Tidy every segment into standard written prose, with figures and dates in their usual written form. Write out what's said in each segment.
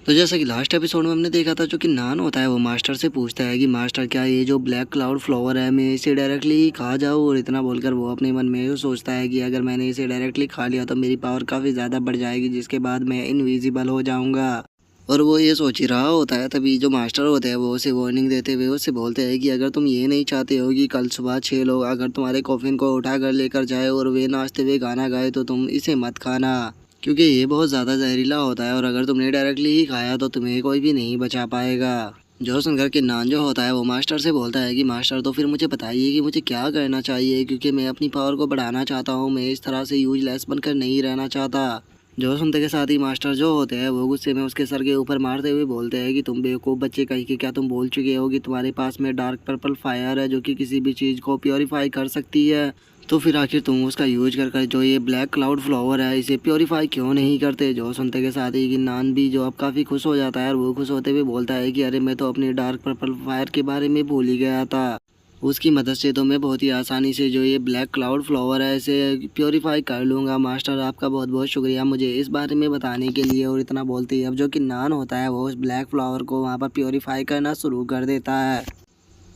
तो जैसा कि लास्ट एपिसोड में हमने देखा था, जो कि नान होता है वो मास्टर से पूछता है कि मास्टर क्या ये जो ब्लैक क्लाउड फ्लावर है मैं इसे डायरेक्टली ही खा जाऊँ। और इतना बोलकर वो अपने मन में सोचता है कि अगर मैंने इसे डायरेक्टली खा लिया तो मेरी पावर काफ़ी ज़्यादा बढ़ जाएगी, जिसके बाद मैं इनविजिबल हो जाऊँगा। और वो ये सोच ही रहा होता है, तभी जो मास्टर होते हैं वो उसे वार्निंग देते हुए उससे बोलते हैं कि अगर तुम ये नहीं चाहते हो कि कल सुबह 6 लोग अगर तुम्हारे कॉफिन को उठा कर लेकर जाए और वे नाचते हुए गाना गाए तो तुम इसे मत खाना, क्योंकि ये बहुत ज़्यादा जहरीला होता है और अगर तुमने डायरेक्टली ही खाया तो तुम्हें कोई भी नहीं बचा पाएगा। जो सुनकर के नान जो होता है वो मास्टर से बोलता है कि मास्टर तो फिर मुझे बताइए कि मुझे क्या करना चाहिए, क्योंकि मैं अपनी पावर को बढ़ाना चाहता हूँ, मैं इस तरह से यूजलेस बनकर नहीं रहना चाहता। जो सुनते के साथ ही मास्टर जो होते हैं वो गुस्से में उसके सर के ऊपर मारते हुए बोलते हैं कि तुम बेवकूफ़ बच्चे कहीं के, क्या तुम भूल चुके हो कि तुम्हारे पास में डार्क पर्पल फायर है जो कि किसी भी चीज़ को प्योरीफाई कर सकती है। तो फिर आखिर तुम उसका यूज कर कर जो ये ब्लैक क्लाउड फ्लावर है इसे प्योरीफाई क्यों नहीं करते। जो सुनते के साथ ही कि नान भी जो अब काफ़ी खुश हो जाता है और वो खुश होते हुए बोलता है कि अरे मैं तो अपने डार्क पर्पल फायर के बारे में भूल ही गया था। उसकी मदद से तो मैं बहुत ही आसानी से जो ये ब्लैक क्लाउड फ्लावर है इसे प्योरीफाई कर लूँगा। मास्टर आपका बहुत बहुत शुक्रिया मुझे इस बारे में बताने के लिए। और इतना बोलते ही अब जो कि नान होता है वो उस ब्लैक फ्लावर को वहाँ पर प्योरीफाई करना शुरू कर देता है।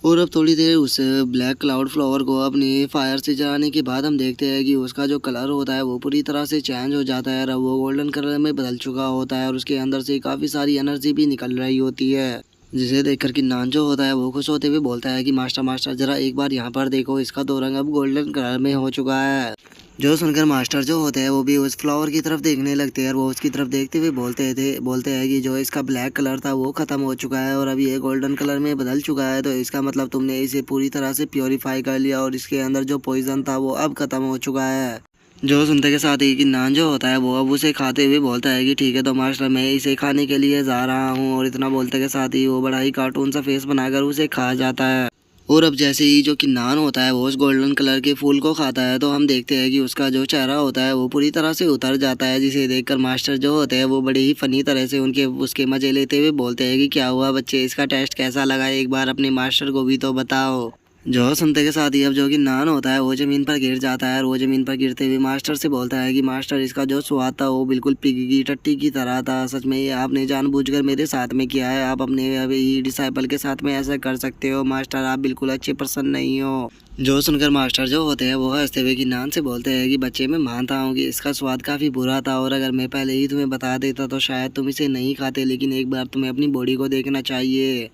और अब थोड़ी देर उस ब्लैक क्लाउड फ्लावर को अपनी फायर से जलाने के बाद हम देखते हैं कि उसका जो कलर होता है वो पूरी तरह से चेंज हो जाता है। अब वो गोल्डन कलर में बदल चुका होता है और उसके अंदर से काफ़ी सारी एनर्जी भी निकल रही होती है, जिसे देखकर कि नान जो होता है वो खुश होते हुए बोलता है कि मास्टर मास्टर ज़रा एक बार यहाँ पर देखो, इसका तो रंग अब गोल्डन कलर में हो चुका है। जो सुनकर मास्टर जो होते हैं वो भी उस फ्लावर की तरफ देखने लगते हैं और वो उसकी तरफ देखते हुए बोलते हैं कि जो इसका ब्लैक कलर था वो ख़त्म हो चुका है और अब ये गोल्डन कलर में बदल चुका है, तो इसका मतलब तुमने इसे पूरी तरह से प्योरीफाई कर लिया और इसके अंदर जो पॉइजन था वो अब ख़त्म हो चुका है। जो सुनते के साथ ही कि नान जो होता है वो अब उसे खाते हुए बोलता है कि ठीक है तो मास्टर मैं इसे खाने के लिए जा रहा हूँ। और इतना बोलते के साथ ही वो बड़ा ही कार्टून सा फेस बनाकर उसे खा जाता है। और अब जैसे ही जो कि नान होता है वो उस गोल्डन कलर के फूल को खाता है तो हम देखते हैं कि उसका जो चेहरा होता है वो पूरी तरह से उतर जाता है, जिसे देखकर मास्टर जो होते हैं वो बड़े ही फनी तरह से उनके उसके मजे लेते हुए बोलते हैं कि क्या हुआ बच्चे, इसका टेस्ट कैसा लगा, एक बार अपने मास्टर को भी तो बताओ। जो सुनते के साथ ही अब जो कि नान होता है वो ज़मीन पर गिर जाता है और वो ज़मीन पर गिरते हुए मास्टर से बोलता है कि मास्टर इसका जो स्वाद था वो बिल्कुल पिगी की टट्टी की तरह था, सच में ये आपने जानबूझकर मेरे साथ में किया है, आप अपने अभी डिसाइपल के साथ में ऐसा कर सकते हो मास्टर, आप बिल्कुल अच्छे पर्सन नहीं हो। जो सुनकर मास्टर जो होते हैं वो हंसते हुए कि नान से बोलते हैं कि बच्चे मैं मानता हूँ कि इसका स्वाद काफ़ी बुरा था और अगर मैं पहले ही तुम्हें बता देता तो शायद तुम इसे नहीं खाते, लेकिन एक बार तुम्हें अपनी बॉडी को देखना चाहिए,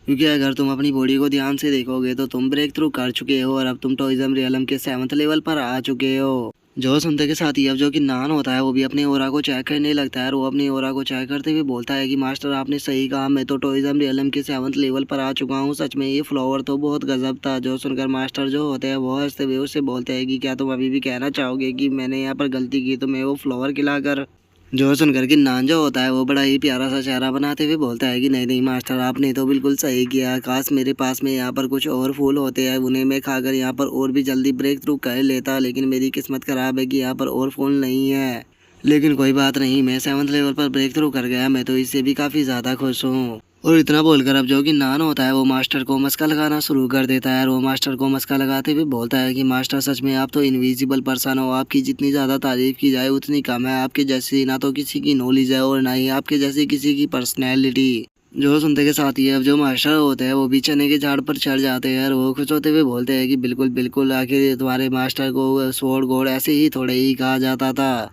क्योंकि अगर तुम अपनी बॉडी को ध्यान से देखोगे तो तुम ब्रेक थ्रू कर चुके हो और अब तुम टॉइज़म रियलम के 7th लेवल पर आ चुके हो। जो सुनते के साथ ही अब जो कि नान होता है वो भी अपने ओरा को चेक करने लगता है और वो अपनी ओरा को चेक करते हुए बोलता है कि मास्टर आपने सही कहा, मैं तो टॉइज़म रियलम के 7th लेवल पर आ चुका हूँ, सच में ये फ्लावर तो बहुत गजब था। जो सुनकर मास्टर जो होते हैं वो हंसते हुए उससे बोलते हैं कि क्या तुम अभी भी कहना चाहोगे कि मैंने यहाँ पर गलती की, तो मैं वो फ्लावर खिलाकर। जो सुनकर कि नान जो होता है वो बड़ा ही प्यारा सा चेहरा बनाते हुए बोलता है कि नहीं नहीं मास्टर आपने तो बिल्कुल सही किया, काश मेरे पास में यहाँ पर कुछ और फूल होते हैं, उन्हें मैं खाकर यहाँ पर और भी जल्दी ब्रेक थ्रू कर लेता, लेकिन मेरी किस्मत ख़राब है कि यहाँ पर और फूल नहीं है। लेकिन कोई बात नहीं, मैं 7th लेवल पर ब्रेक थ्रू कर गया, मैं तो इससे भी काफ़ी ज़्यादा खुश हूँ। और इतना बोलकर अब जो कि नान होता है वो मास्टर को मस्का लगाना शुरू कर देता है और वो मास्टर को मस्का लगाते हुए बोलता है कि मास्टर सच में आप तो इनविजिबल पर्सन हो, आपकी जितनी ज़्यादा तारीफ़ की जाए उतनी कम है, आपके जैसी ना तो किसी की नॉलेज है और ना ही आपके जैसी किसी की पर्सनैलिटी। जो सुनते के साथ ही अब जो मास्टर होते हैं वो भी चने के झाड़ पर चढ़ जाते हैं और वो खुश होते हुए बोलते हैं कि बिल्कुल बिल्कुल, आखिर तुम्हारे मास्टर को स्वॉर्ड गॉड ऐसे ही थोड़े ही कहा जाता था।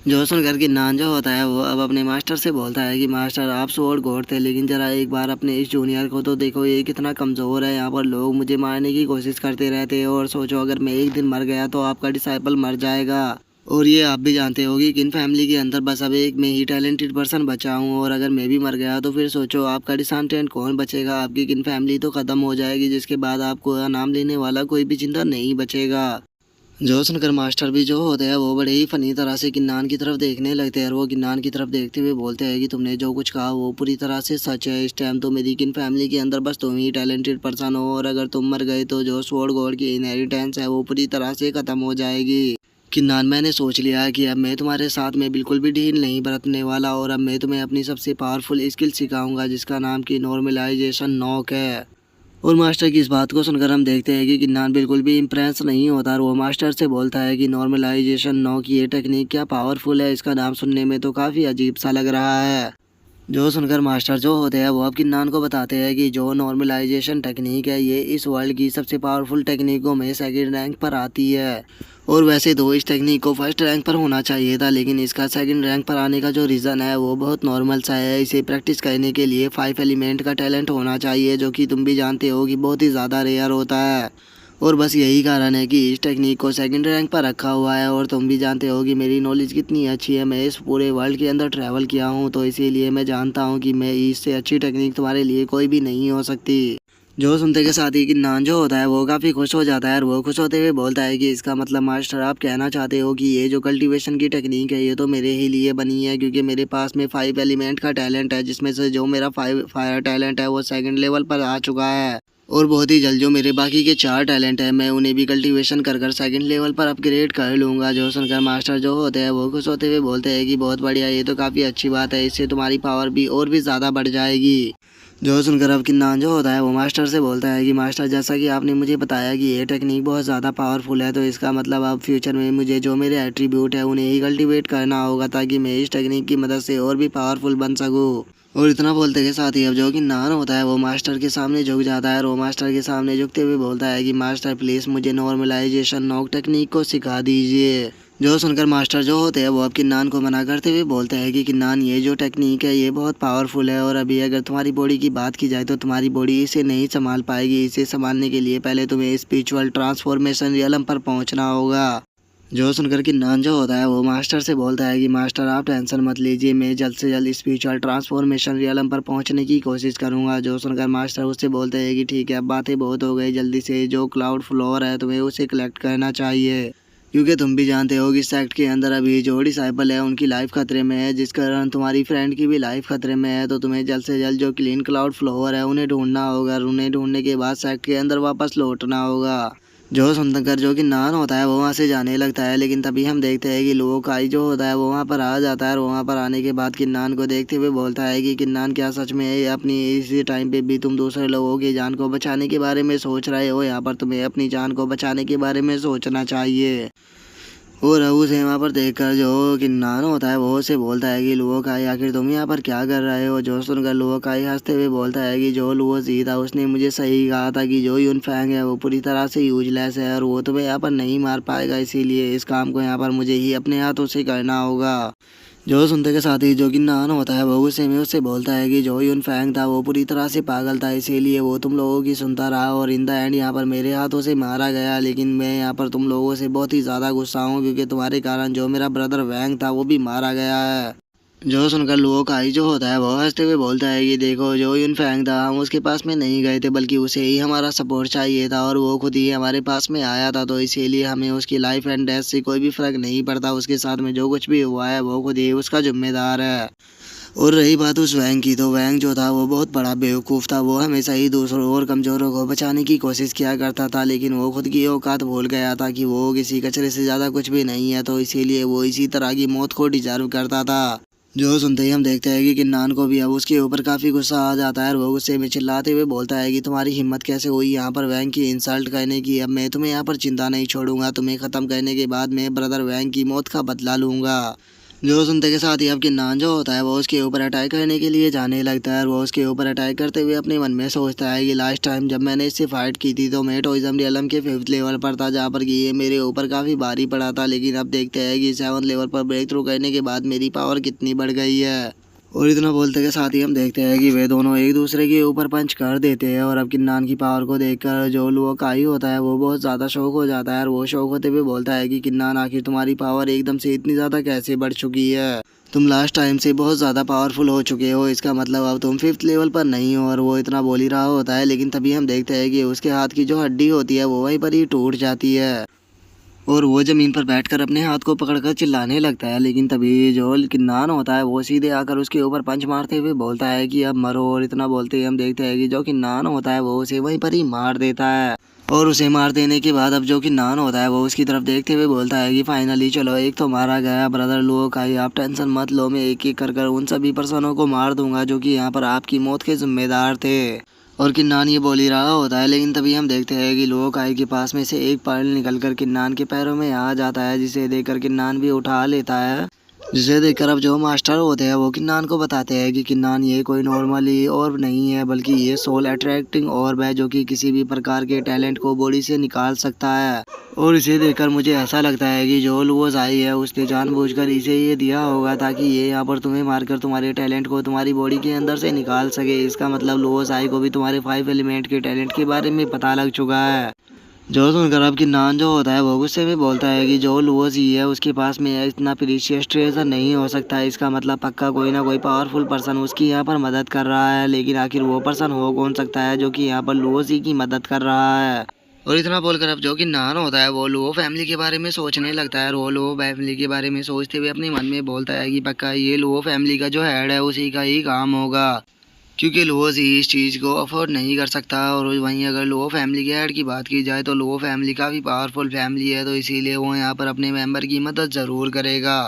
जो सुनकर कि नान जो होता है वो अब अपने मास्टर से बोलता है कि मास्टर आप स्वॉर्ड गॉड थे, लेकिन ज़रा एक बार अपने इस जूनियर को तो देखो, ये कितना कमज़ोर है, यहाँ पर लोग मुझे मारने की कोशिश करते रहते हैं और सोचो अगर मैं एक दिन मर गया तो आपका डिसाइपल मर जाएगा। और ये आप भी जानते हो कि किन फैमिली के अंदर बस अब एक मैं ही टैलेंटेड पर्सन बचा हूँ और अगर मैं भी मर गया तो फिर सोचो आपका डिसेंडेंट कौन बचेगा, आपकी किन फैमिली तो ख़त्म हो जाएगी, जिसके बाद आपको नाम लेने वाला कोई भी जिंदा नहीं बचेगा। जो सुनकर मास्टर भी जो होते हैं वो बड़े ही फनी तरह से किन्नान की तरफ देखने लगते हैं और वो किन्नान की तरफ देखते हुए बोलते हैं कि तुमने जो कुछ कहा वो पूरी तरह से सच है, इस टाइम तो मेरी किन फैमिली के अंदर बस तुम ही टैलेंटेड पर्सन हो और अगर तुम मर गए तो जो स्वॉर्ड गॉड की इनहेरिटेंस है वो पूरी तरह से ख़त्म हो जाएगी। किन्नान मैंने सोच लिया है कि अब मैं तुम्हारे साथ में बिल्कुल भी ढील नहीं बरतने वाला और अब मैं तुम्हें अपनी सबसे पावरफुल स्किल सिखाऊंगा जिसका नाम की नॉर्मलाइजेशन नॉक है। और मास्टर की इस बात को सुनकर हम देखते हैं कि किन्नान बिल्कुल भी इम्प्रेस नहीं होता और वो मास्टर से बोलता है कि नॉर्मलाइजेशन नॉक की ये टेक्निक क्या पावरफुल है, इसका नाम सुनने में तो काफ़ी अजीब सा लग रहा है। जो सुनकर मास्टर जो होते हैं वो अब किन्नान को बताते हैं कि जो नॉर्मलाइजेशन टेक्निक है ये इस वर्ल्ड की सबसे पावरफुल टेक्निकों में सेकंड रैंक पर आती है। और वैसे तो इस टेक्निक को फर्स्ट रैंक पर होना चाहिए था, लेकिन इसका सेकंड रैंक पर आने का जो रीज़न है वो बहुत नॉर्मल सा है। इसे प्रैक्टिस करने के लिए 5 एलिमेंट का टैलेंट होना चाहिए, जो कि तुम भी जानते हो कि बहुत ही ज़्यादा रेयर होता है। और बस यही कारण है कि इस टेक्निक को सेकंड रैंक पर रखा हुआ है। और तुम भी जानते हो कि मेरी नॉलेज कितनी अच्छी है, मैं इस पूरे वर्ल्ड के अंदर ट्रैवल किया हूँ, तो इसीलिए मैं जानता हूँ कि मैं इससे अच्छी टेक्निक तुम्हारे लिए कोई भी नहीं हो सकती। जो सुनते के साथ ही किन्नान जो होता है वो काफ़ी खुश हो जाता है और वो खुश होते हुए बोलता है कि इसका मतलब मास्टर आप कहना चाहते हो कि ये जो कल्टीवेशन की टेक्निक है ये तो मेरे ही लिए बनी है, क्योंकि मेरे पास में 5 एलिमेंट का टैलेंट है, जिसमें से जो मेरा फायर टैलेंट है वो सेकंड लेवल पर आ चुका है। और बहुत ही जल्द जो मेरे बाकी के 4 टैलेंट है मैं उन्हें भी कल्टीवेशन कर कर सेकंड लेवल पर अपग्रेड कर लूँगा। जो सुनकर मास्टर जो होते हैं वो खुश होते हुए बोलते हैं कि बहुत बढ़िया, ये तो काफ़ी अच्छी बात है, इससे तुम्हारी पावर भी और भी ज़्यादा बढ़ जाएगी। जो सुनकर अब किन्नान जो होता है वो मास्टर से बोलता है कि मास्टर जैसा कि आपने मुझे बताया कि ये टेक्निक बहुत ज़्यादा पावरफुल है, तो इसका मतलब अब फ्यूचर में मुझे जो मेरे एट्रीब्यूट है उन्हें ही कल्टीवेट करना होगा, ताकि मैं इस टेक्निक की मदद से और भी पावरफुल बन सकूँ। और इतना बोलते के साथ ही अब जो किन्नान होता है वो मास्टर के सामने झुक जाता है और वो मास्टर के सामने झुकते हुए बोलता है कि मास्टर प्लीज़ मुझे नॉर्मलाइजेशन नॉक टेक्निक को सिखा दीजिए। जो सुनकर मास्टर जो होते हैं वो अब किन्नान को मना करते हुए बोलते हैं कि किन्नान ये जो टेक्निक है ये बहुत पावरफुल है, और अभी अगर तुम्हारी बॉडी की बात की जाए तो तुम्हारी बॉडी इसे नहीं संभाल पाएगी। इसे संभालने के लिए पहले तुम्हें स्पिरिचुअल ट्रांसफॉर्मेशन रियलम पर पहुंचना होगा। जो सुनकर किन्नान जो होता है वो मास्टर से बोलता है कि मास्टर आप टेंशन मत लीजिए, मैं जल्द से जल्द स्पिरिचुअल ट्रांसफॉर्मेशन रियलम पर पहुंचने की कोशिश करूंगा। जो सुनकर मास्टर उससे बोलते हैं कि ठीक है, अब बातें बहुत हो गई, जल्दी से जो क्लाउड फ्लोर है तुम्हें उसे कलेक्ट करना चाहिए, क्योंकि तुम भी जानते हो कि सेक्ट के अंदर अभी जो डिसाइपल है उनकी लाइफ खतरे में है, जिस कारण तुम्हारी फ्रेंड की भी लाइफ खतरे में है। तो तुम्हें जल्द से जल्द जो क्लीन क्लाउड फ्लोवर है उन्हें ढूंढना होगा, और उन्हें ढूंढने के बाद सेक्ट के अंदर वापस लौटना होगा। जो सुनकर जो कि नान होता है वो वहाँ से जाने लगता है, लेकिन तभी हम देखते हैं कि लोगों का जो होता है वो वहाँ पर आ जाता है, और वहाँ पर आने के बाद किन्नान को देखते हुए बोलता है कि किन्नान क्या सच में अपनी इसी टाइम पे भी तुम दूसरे लोगों की जान को बचाने के बारे में सोच रहे हो? यहाँ पर तुम्हें अपनी जान को बचाने के बारे में सोचना चाहिए। और उसे वहाँ पर देखकर जो किन्नान होता है वो उसे बोलता है कि लुओकाई आखिर तुम यहाँ पर क्या कर रहे हो? जो सुनकर लुओकाई हंसते हुए बोलता है कि जो लुओ जी था उसने मुझे सही कहा था कि जो यूनफैंग है वो पूरी तरह से यूजलेस है और वो तुम्हें यहाँ पर नहीं मार पाएगा, इसीलिए इस काम को यहाँ पर मुझे ही अपने हाथों से करना होगा। जो सुनते के साथ ही जो किन्नान होता है वो गुस्से में उससे बोलता है कि जो यूनफैंग था वो पूरी तरह से पागल था, इसीलिए वो तुम लोगों की सुनता रहा और इन द एंड यहाँ पर मेरे हाथों से मारा गया। लेकिन मैं यहाँ पर तुम लोगों से बहुत ही ज़्यादा गुस्सा हूँ, क्योंकि तुम्हारे कारण जो मेरा ब्रदर वैंग था वो भी मारा गया है। जो सुनकर लुओकाई जो होता है वो हंसते हुए बोलता है कि देखो, जो यूनफैंग था हम उसके पास में नहीं गए थे, बल्कि उसे ही हमारा सपोर्ट चाहिए था, और वो खुद ही हमारे पास में आया था, तो इसीलिए हमें उसकी लाइफ एंड डेथ से कोई भी फ़र्क नहीं पड़ता। उसके साथ में जो कुछ भी हुआ है वो खुद ही उसका जिम्मेदार है। और रही बात उस वैंग की, तो वैंग जो था वो बहुत बड़ा बेवकूफ़ था। वो हमेशा ही दूसरों और कमज़ोरों को बचाने की कोशिश किया करता था, लेकिन वो खुद की औकात भूल गया था कि वो किसी कचरे से ज़्यादा कुछ भी नहीं है, तो इसीलिए वो इसी तरह की मौत को डिजर्व करता था। जो सुनते ही हम देखते हैं कि किन्नान को भी अब उसके ऊपर काफ़ी गुस्सा आ जाता है, और वो गुस्से में चिल्लाते हुए बोलता है कि तुम्हारी हिम्मत कैसे हुई यहाँ पर वैंग की इंसल्ट करने की? अब मैं तुम्हें यहाँ पर चिंता नहीं छोड़ूंगा, तुम्हें ख़त्म करने के बाद मैं ब्रदर वैंग की मौत का बदला लूँगा। जो सुनते के साथ ही अब किन्नान जो होता है वो उसके ऊपर अटैक करने के लिए जाने लगता है, और वो उसके ऊपर अटैक करते हुए अपने मन में सोचता है कि लास्ट टाइम जब मैंने इससे फाइट की थी तो मैं टोइज़म रियलम के 5th लेवल पर था, जहाँ पर कि ये मेरे ऊपर काफ़ी भारी पड़ा था, लेकिन अब देखते हैं कि 7th लेवल पर ब्रेक थ्रू करने के बाद मेरी पावर कितनी बढ़ गई है। और इतना बोलते के साथ ही हम देखते हैं कि वे दोनों एक दूसरे के ऊपर पंच कर देते हैं, और अब किन्नान की पावर को देखकर जो लुओकाई होता है वो बहुत ज़्यादा शौक हो जाता है, और वो शौक होते हुए बोलता है कि किन्नान आखिर तुम्हारी पावर एकदम से इतनी ज़्यादा कैसे बढ़ चुकी है? तुम लास्ट टाइम से बहुत ज़्यादा पावरफुल हो चुके हो, इसका मतलब अब तुम 5th लेवल पर नहीं हो। और वो इतना बोल ही रहा होता है, लेकिन तभी हम देखते हैं कि उसके हाथ की जो हड्डी होती है वो वहीं पर ही टूट जाती है, और वो ज़मीन पर बैठकर अपने हाथ को पकड़कर चिल्लाने लगता है। लेकिन तभी जो किन्नान होता है वो सीधे आकर उसके ऊपर पंच मारते हुए बोलता है कि अब मरो। और इतना बोलते ही हम देखते हैं कि जो किन्नान होता है वो उसे वहीं पर ही मार देता है, और उसे मार देने के बाद अब जो किन्नान होता है वो उसकी तरफ देखते हुए बोलता है कि फाइनली चलो, एक तो मारा गया ब्रदर लुओकाई, आप टेंशन मत लो, मैं एक एक कर कर उन सभी पर्सनों को मार दूंगा जो कि यहाँ पर आपकी मौत के जिम्मेदार थे। और किन्नान ये बोल ही रहा होता है, लेकिन तभी हम देखते हैं कि लुओकाई के पास में से एक पर्ल निकलकर किन्नान के पैरों में आ जाता है, जिसे देखकर किन्नान भी उठा लेता है। जिसे देखकर अब जो मास्टर होते हैं वो किन्नान को बताते हैं कि किन्नान ये कोई नॉर्मली और नहीं है बल्कि ये सोल अट्रैक्टिंग ऑर्ब है जो कि किसी भी प्रकार के टैलेंट को बॉडी से निकाल सकता है। और इसे देखकर मुझे ऐसा लगता है कि जो लुओस आई है उसने जानबूझकर इसे ये दिया होगा ताकि ये यहाँ पर तुम्हें मारकर तुम्हारे टैलेंट को तुम्हारी बॉडी के अंदर से निकाल सके। इसका मतलब लुओस आई को भी तुम्हारे 5 एलिमेंट के टैलेंट के बारे में पता लग चुका है। जो सुनकर अब किन्नान जो होता है वो गुस्से में बोलता है कि जो लुओस ही है उसके पास में इतना प्रीशियस ट्रेजर नहीं हो सकता। इसका मतलब पक्का कोई ना कोई पावरफुल पर्सन उसकी यहाँ पर मदद कर रहा है, लेकिन आखिर वो पर्सन हो कौन सकता है जो कि यहाँ पर लुओस ही की मदद कर रहा है। और इतना बोलकर अब जो किन्नान होता है वो लुओ फैमिली के बारे में सोचने लगता है और वो लुओ फैमिली के बारे में सोचते हुए अपने मन में बोलता है कि पक्का ये लुओ फैमिली का जो हेड है उसी का ही काम होगा, क्योंकि लुओस ही इस चीज़ को अफोर्ड नहीं कर सकता। और वहीं अगर लुओ फैमिली के हेड की बात की जाए तो लुओ फैमिली काफ़ी पावरफुल फैमिली है, तो इसीलिए वो यहाँ पर अपने मेंबर की मदद ज़रूर करेगा।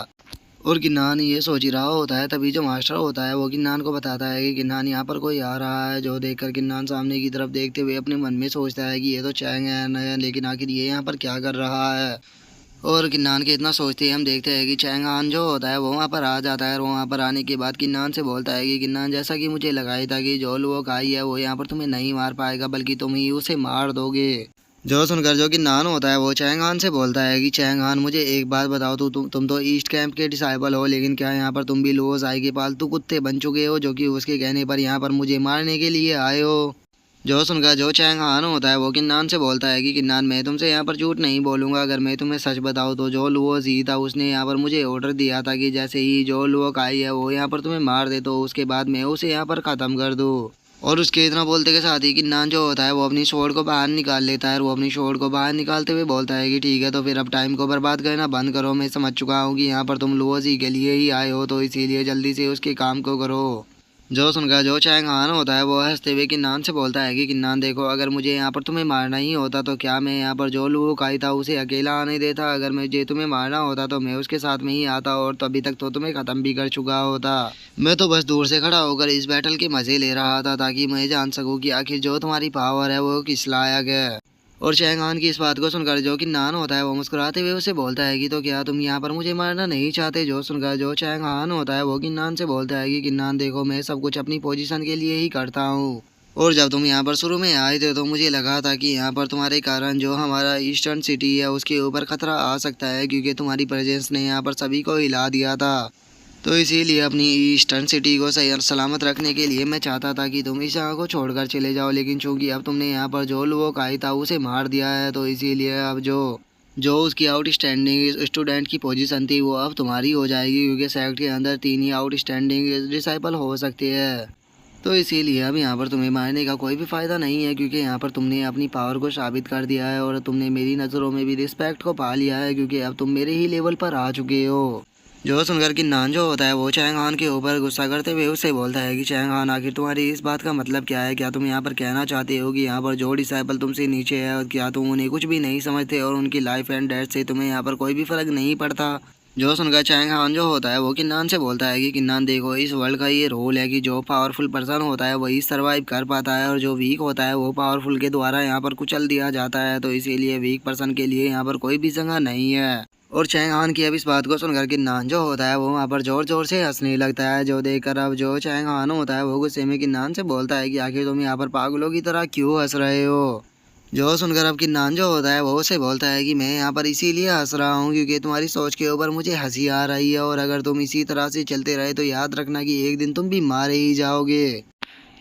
और किन्नान ये सोच ही रहा होता है तभी जो मास्टर होता है वो किन्नान को बताता है कि किन्नान यहाँ पर कोई आ रहा है। जो देखकर किन्नान सामने की तरफ देखते हुए अपने मन में सोचता है कि ये तो चैंग है, लेकिन आखिर ये यहाँ पर क्या कर रहा है। और किन्नान के इतना सोचते ही हम देखते हैं कि चैंग हान जो होता है वो वहाँ पर आ जाता है और वहाँ पर आने के बाद किन्नान से बोलता है कि किन्नान, जैसा कि मुझे लगा ही था कि जो लोग आई है वो यहाँ पर तुम्हें नहीं मार पाएगा बल्कि तुम ही उसे मार दोगे। जो सुनकर जो किन्नान होता है वो चैंग हान से बोलता है कि चैंग हान, मुझे एक बात बताओ, तो तुम तो ईस्ट कैंप के डिसाइबल हो, लेकिन क्या यहाँ पर तुम भी लुओस आई के पालतू कुत्ते बन चुके हो जो कि उसके कहने पर यहाँ पर मुझे मारने के लिए आए हो। जो सुनकर जो चैंग हान होता है वो किन्नान से बोलता है कि किन्नान, मैं तुमसे यहाँ पर झूठ नहीं बोलूँगा। अगर मैं तुम्हें सच बताऊँ तो जो लुओस ही था उसने यहाँ पर मुझे ऑर्डर दिया था कि जैसे ही जो लुओक आई है वो यहाँ पर तुम्हें मार दे तो उसके बाद मैं उसे यहाँ पर ख़त्म कर दूँ। और उसके इतना बोलते के साथ ही किन्नान जो होता है वो अपनी शॉर्ट को बाहर निकाल लेता है और वो अपनी शॉर्ट को बाहर निकालते हुए बोलता है कि ठीक है, तो फिर अब टाइम को बर्बाद करना बंद करो। मैं समझ चुका हूँ कि यहाँ पर तुम लुओस ही के लिए ही आए हो, तो इसीलिए जल्दी से उसके काम को करो। जो सुनकर जो चैंग हान होता है वो हंसते हुए किन्नान से बोलता है कि किन्नान देखो, अगर मुझे यहाँ पर तुम्हें मारना ही होता तो क्या मैं यहाँ पर जो लुओक आई था उसे अकेला आने देता। अगर मुझे तुम्हें मारना होता तो मैं उसके साथ में ही आता और तो अभी तक तो तुम्हें ख़त्म भी कर चुका होता। मैं तो बस दूर से खड़ा होकर इस बैटल के मज़े ले रहा था ताकि मैं जान सकूँ कि आखिर जो तुम्हारी पावर है वो किस लायक है। और चैंग हान की इस बात को सुनकर जो किन्नान होता है वो मुस्कुराते हुए उसे बोलता है कि तो क्या तुम यहाँ पर मुझे मारना नहीं चाहते। जो सुनकर जो चैंग हान होता है वो किन्नान से बोलता है कि किन्नान देखो, मैं सब कुछ अपनी पोजीशन के लिए ही करता हूँ। और जब तुम यहाँ पर शुरू में आए थे तो मुझे लगा था कि यहाँ पर तुम्हारे कारण जो हमारा ईस्टर्न सिटी है उसके ऊपर खतरा आ सकता है, क्योंकि तुम्हारी प्रेजेंस ने यहाँ पर सभी को हिला दिया था। तो इसीलिए अपनी ईस्टर्न सिटी को सही और सलामत रखने के लिए मैं चाहता था कि तुम इस जगह को छोड़कर चले जाओ, लेकिन चूंकि अब तुमने यहाँ पर जो लोग आई था उसे मार दिया है तो इसीलिए अब जो जो उसकी आउटस्टैंडिंग स्टूडेंट की पोजीशन थी वो अब तुम्हारी हो जाएगी, क्योंकि सेक्ट के अंदर 3 ही आउटस्टैंडिंग डिसाइपल हो सकते हैं। तो इसीलिए अब यहाँ पर तुम्हें मारने का कोई भी फ़ायदा नहीं है, क्योंकि यहाँ पर तुमने अपनी पावर को साबित कर दिया है और तुमने मेरी नज़रों में भी रिस्पेक्ट को पा लिया है, क्योंकि अब तुम मेरे ही लेवल पर आ चुके हो। जो सुनकर किन्नान जो होता है वो चैंग हान के ऊपर गुस्सा करते हुए उससे बोलता है कि चैंग हान, आखिर तुम्हारी इस बात का मतलब क्या है? क्या तुम यहाँ पर कहना चाहते हो कि यहाँ पर जो डिसाइपल तुमसे नीचे है और क्या तुम उन्हें कुछ भी नहीं समझते और उनकी लाइफ एंड डेथ से तुम्हें यहाँ पर कोई भी फ़र्क नहीं पड़ता? जो सुनकर चैंग हान जो होता है वो किन्नान से बोलता है कि किन्नान देखो, इस वर्ल्ड का ये रोल है कि जो पावरफुल पर्सन होता है वही सर्वाइव कर पाता है और जो वीक होता है वो पावरफुल के द्वारा यहाँ पर कुचल दिया जाता है। तो इसीलिए वीक पर्सन के लिए यहाँ पर कोई भी जगह नहीं है। और चैंग हान की अब इस बात को सुनकर किन्नान जो होता है वो वहाँ पर जोर जोर से हंसने लगता है। जो देखकर अब जो चैंग हान होता है वो गुस्से में किन्नान से बोलता है कि आखिर तुम यहाँ पर पागलों की तरह क्यों हंस रहे हो। जो सुनकर अब किन्नान जो होता है वो उसे बोलता है कि मैं यहाँ पर इसीलिए हंस रहा हूँ क्योंकि तुम्हारी सोच के ऊपर मुझे हंसी आ रही है, और अगर तुम इसी तरह से चलते रहे तो याद रखना कि एक दिन तुम भी मारे ही जाओगे।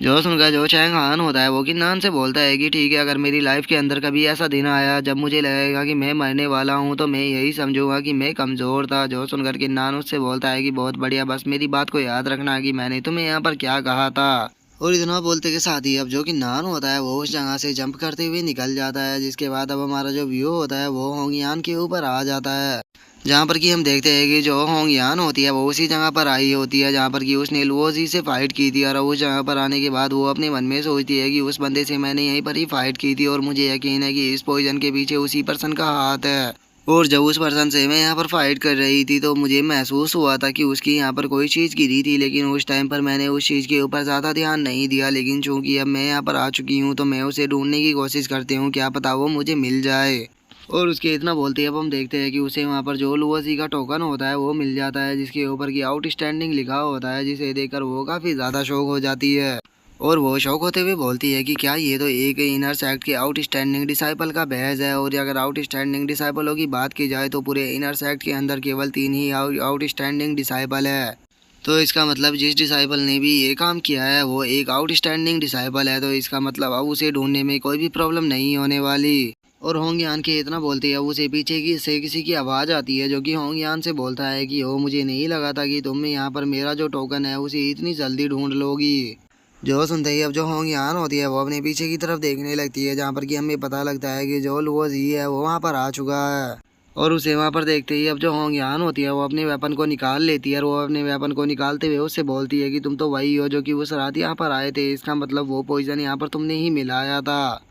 जो सुनकर जो चैंग हान होता है वो किन्नान से बोलता है कि ठीक है, अगर मेरी लाइफ के अंदर कभी ऐसा दिन आया जब मुझे लगेगा कि मैं मरने वाला हूँ तो मैं यही समझूंगा कि मैं कमज़ोर था। जो सुनकर किन्नान उससे बोलता है कि बहुत बढ़िया, बस मेरी बात को याद रखना कि मैंने तुम्हें यहाँ पर क्या कहा था। और इतना बोलते के साथ ही अब जो किन्नान होता है वो उस जगह से जंप करते हुए निकल जाता है, जिसके बाद अब हमारा जो व्यू होता है वो होंगयान के ऊपर आ जाता है, जहाँ पर कि हम देखते हैं कि जो होंगयान होती है वो उसी जगह पर आई होती है जहाँ पर कि उसने लुओजी से फाइट की थी। और उस जगह पर आने के बाद वो अपने मन में सोचती है कि उस बंदे से मैंने यहीं पर ही फाइट की थी और मुझे यकीन है कि इस पॉइजन के पीछे उसी पर्सन का हाथ है। और जब उस पर्सन से मैं यहाँ पर फाइट कर रही थी तो मुझे महसूस हुआ था कि उसकी यहाँ पर कोई चीज़ गिरी थी, लेकिन उस टाइम पर मैंने उस चीज़ के ऊपर ज़्यादा ध्यान नहीं दिया। लेकिन चूंकि अब मैं यहाँ पर आ चुकी हूँ तो मैं उसे ढूंढने की कोशिश करती हूँ, क्या पता वो मुझे मिल जाए। और उसके इतना बोलते ही अब हम देखते हैं कि उसे वहाँ पर जो लुआसी का टोकन होता है वो मिल जाता है, जिसके ऊपर की आउटस्टैंडिंग लिखा होता है, जिसे देखकर वो काफ़ी ज़्यादा शौक हो जाती है। और वो शौक होते हुए बोलती है कि क्या ये तो एक इनर सेक्ट के आउटस्टैंडिंग डिसाइपल का बैज है, और अगर आउटस्टैंडिंग डिसाइपलों की बात की जाए तो पूरे इनर सेक्ट के अंदर केवल 3 ही आउटस्टैंडिंग डिसाइपल है। तो इसका मतलब जिस डिसाइपल ने भी ये काम किया है वो एक आउटस्टैंडिंग डिसाइपल है, तो इसका मतलब अब उसे ढूंढने में कोई भी प्रॉब्लम नहीं होने वाली। और होंगयान के इतना बोलते हैं उसे पीछे की से किसी की आवाज़ आती है, जो कि होंगयान से बोलता है कि ओ मुझे नहीं लगा था कि तुम यहाँ पर मेरा जो टोकन है उसे इतनी जल्दी ढूंढ लोगी। जो सुनते ही अब जो होंगयान होती है वो अपने पीछे की तरफ देखने लगती है, जहाँ पर कि हमें पता लगता है कि जो लुओ जी है वो वहाँ पर आ चुका है। और उसे वहाँ पर देखते ही अब जो होंगयान होती है वो अपने वेपन को निकाल लेती है, और वो अपने वेपन को निकालते हुए उससे बोलती है कि तुम तो वही हो जो कि उस रात यहाँ पर आए थे, इसका मतलब वो पॉइजन यहाँ पर तुमने ही मिलाया था।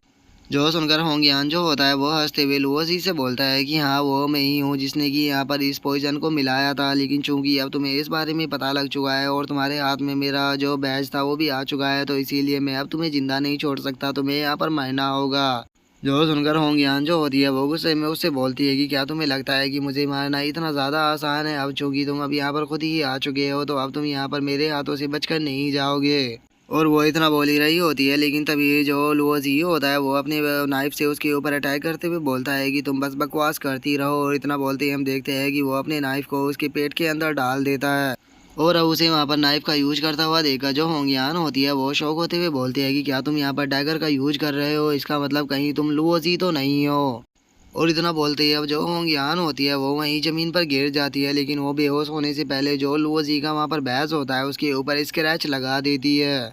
जो सुनकर होंगयान जो होता है वो हंसते हुए लुओसी से बोलता है कि हाँ वो मैं ही हूँ जिसने कि यहाँ पर इस पॉइजन को मिलाया था, लेकिन चूंकि अब तुम्हें इस बारे में पता लग चुका है और तुम्हारे हाथ में मेरा जो बैज था वो भी आ चुका है, तो इसीलिए मैं अब तुम्हें जिंदा नहीं छोड़ सकता, तुम्हें यहाँ पर मरना होगा। जो सुनकर होंगयान जो होती है वो गुस्से में उससे बोलती है कि क्या तुम्हें लगता है कि मुझे मारना इतना ज़्यादा आसान है, अब चूंकि तुम अब यहाँ पर खुद ही आ चुके हो तो अब तुम यहाँ पर मेरे हाथों से बचकर नहीं जाओगे। और वो इतना बोल ही रही होती है, लेकिन तभी जो लुओजी होता है वो अपने नाइफ से उसके ऊपर अटैक करते हुए बोलता है कि तुम बस बकवास करती रहो। और इतना बोलते ही हम देखते हैं कि वो अपने नाइफ को उसके पेट के अंदर डाल देता है। और अब उसे वहाँ पर नाइफ का यूज करता हुआ देखा जो होंगयान होती है वो शौक होते हुए बोलती है कि क्या तुम यहाँ पर डैगर का यूज कर रहे हो, इसका मतलब कहीं तुम लुओजी तो नहीं हो। और इतना बोलते ही अब जो होंगयान होती है वो वहीं ज़मीन पर गिर जाती है, लेकिन वो बेहोश होने से पहले जो लुओजी का वहाँ पर बैज होता है उसके ऊपर स्क्रैच लगा देती है।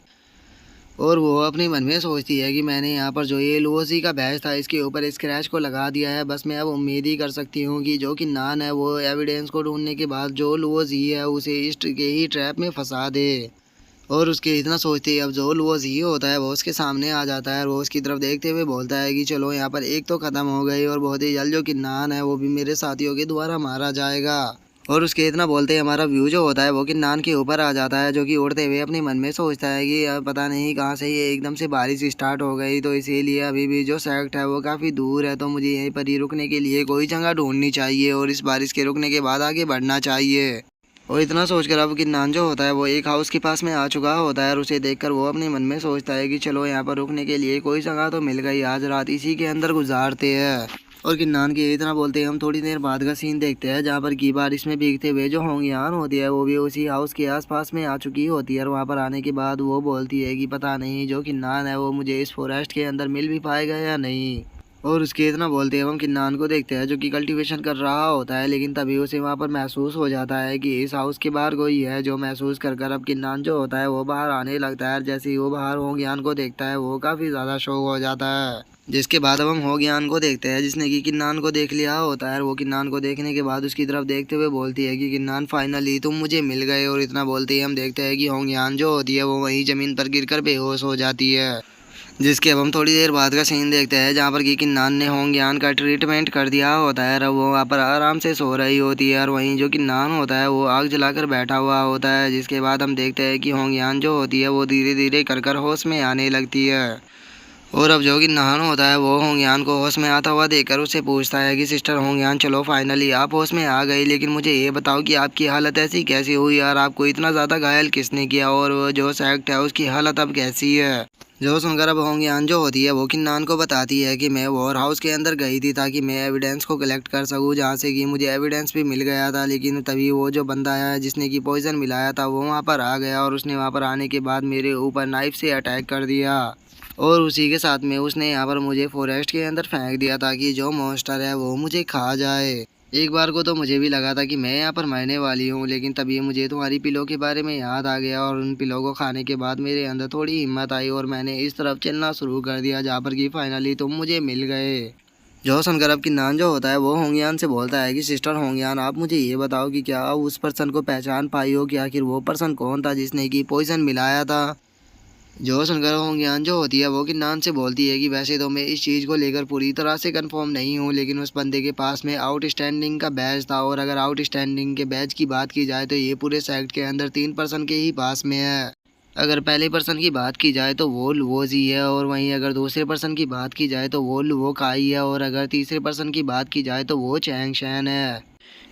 और वो अपने मन में सोचती है कि मैंने यहाँ पर जो ये लुओसी का बैच था इसके ऊपर स्क्रैच को लगा दिया है, बस मैं अब उम्मीद ही कर सकती हूँ कि जो कि नान है वो एविडेंस को ढूंढने के बाद जो लुओसी है उसे इस के ही ट्रैप में फंसा दे। और उसके इतना सोचते ही अब जो लुओसी होता है वो उसके सामने आ जाता है, और वो उसकी तरफ देखते हुए बोलता है कि चलो यहाँ पर एक तो ख़त्म हो गई, और बहुत ही जल्द जो कि नान है वो भी मेरे साथियों के द्वारा मारा जाएगा। और उसके इतना बोलते ही हमारा व्यू जो होता है वो किन्नान के ऊपर आ जाता है, जो कि उड़ते हुए अपने मन में सोचता है कि अब पता नहीं कहाँ से ये एकदम से बारिश स्टार्ट हो गई, तो इसीलिए अभी भी जो सेक्ट है वो काफ़ी दूर है, तो मुझे यहीं पर ही रुकने के लिए कोई जगह ढूंढनी चाहिए और इस बारिश के रुकने के बाद आगे बढ़ना चाहिए। और इतना सोचकर अब किन्नान जो होता है वो एक हाउस के पास में आ चुका होता है, और उसे देखकर वो अपने मन में सोचता है कि चलो यहाँ पर रुकने के लिए कोई जगह तो मिल गई, आज रात इसी के अंदर गुजारते हैं। और किन्नान के इतना बोलते हैं हम थोड़ी देर बाद का सीन देखते हैं, जहाँ पर की बारिश में भीगते हुए जो होंगयान होती है वो भी उसी हाउस के आसपास में आ चुकी होती है, और वहाँ पर आने के बाद वो बोलती है कि पता नहीं जो किन्नान है वो मुझे इस फॉरेस्ट के अंदर मिल भी पाएगा या नहीं। और उसके इतना बोलते हैं हम किन्नान को देखते हैं जो कि कल्टीवेशन कर रहा होता है, लेकिन तभी उसे वहाँ पर महसूस हो जाता है कि इस हाउस के बाहर कोई है, जो महसूस कर कर अब किन्नान जो होता है वो बाहर आने लगता है। जैसे ही वो बाहर होंगयान को देखता है वो काफ़ी ज़्यादा शौक हो जाता है। जिसके बाद अब हम होंगयान को देखते हैं जिसने कि किन्नान को देख लिया होता है, और वो किन्नान को देखने के बाद उसकी तरफ देखते हुए बोलती है कि किन्नान फाइनली तुम मुझे मिल गए। और इतना बोलते ही हम देखते हैं कि होंगयान जो होती है वो वहीं ज़मीन पर गिरकर बेहोश हो जाती है। जिसके अब हम थोड़ी देर बाद का सीन देखते हैं, जहाँ पर कि किन्नान ने होंगयान का ट्रीटमेंट कर दिया होता है, और वो वहाँ पर आराम से सो रही होती है, और वहीं जो किन्नान होता है वो आग जलाकर बैठा हुआ होता है। जिसके बाद हम देखते हैं कि होंगयान जो होती है वो धीरे धीरे कर कर होश में आने लगती है। और अब जो किन्नान होता है वो होंगयान को होश में आता हुआ देखकर उससे पूछता है कि सिस्टर होंगयान चलो फाइनली आप होश में आ गई, लेकिन मुझे ये बताओ कि आपकी हालत ऐसी कैसी हुई यार, आपको इतना ज़्यादा घायल किसने किया, और वो जो सेक्ट है उसकी हालत अब कैसी है। जो सुनकर अब होंगयान जो होती है वो किन्नान को बताती है कि मैं वॉर हाउस के अंदर गई थी ताकि मैं एविडेंस को कलेक्ट कर सकूं, जहाँ से कि मुझे एविडेंस भी मिल गया था, लेकिन तभी वो जो बंदा है जिसने कि पॉइजन मिलाया था वो वहाँ पर आ गया, और उसने वहाँ पर आने के बाद मेरे ऊपर नाइफ से अटैक कर दिया, और उसी के साथ में उसने यहाँ पर मुझे फॉरेस्ट के अंदर फेंक दिया ताकि जो मॉन्स्टर है वो मुझे खा जाए। एक बार को तो मुझे भी लगा था कि मैं यहाँ पर मरने वाली हूँ, लेकिन तभी मुझे तुम्हारी पिलो के बारे में याद आ गया, और उन पिलो को खाने के बाद मेरे अंदर थोड़ी हिम्मत आई और मैंने इस तरफ चलना शुरू कर दिया, जहाँ पर कि फाइनली तुम मुझे मिल गए। जो सुनकर अब किन्नान जो होता है वो होंगयान से बोलता है कि सिस्टर होंगयान आप मुझे ये बताओ कि क्या आप उस पर्सन को पहचान पाई हो कि आखिर वो पर्सन कौन था जिसने कि पॉइजन मिलाया था। जो सुनकर होंगयान जो होती है वो किन्नान से बोलती है कि वैसे तो मैं इस चीज़ को लेकर पूरी तरह से कंफर्म नहीं हूँ, लेकिन उस बंदे के पास में आउटस्टैंडिंग का बैज था, और अगर आउटस्टैंडिंग के बैज की बात की जाए तो ये पूरे सेक्ट के अंदर 3 पर्सन के ही पास में है। अगर पहले पर्सन की बात की जाए तो वो लुओजी है, और वहीं अगर दूसरे पर्सन की बात की जाए तो वो लुओ काई है, और अगर तीसरे पर्सन की बात की जाए तो वो चैंग शैन है।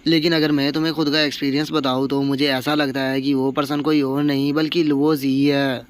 लेकिन अगर मैं तुम्हें खुद का एक्सपीरियंस बताऊँ तो मुझे ऐसा लगता है कि वो पर्सन कोई और नहीं बल्कि लुओजी है।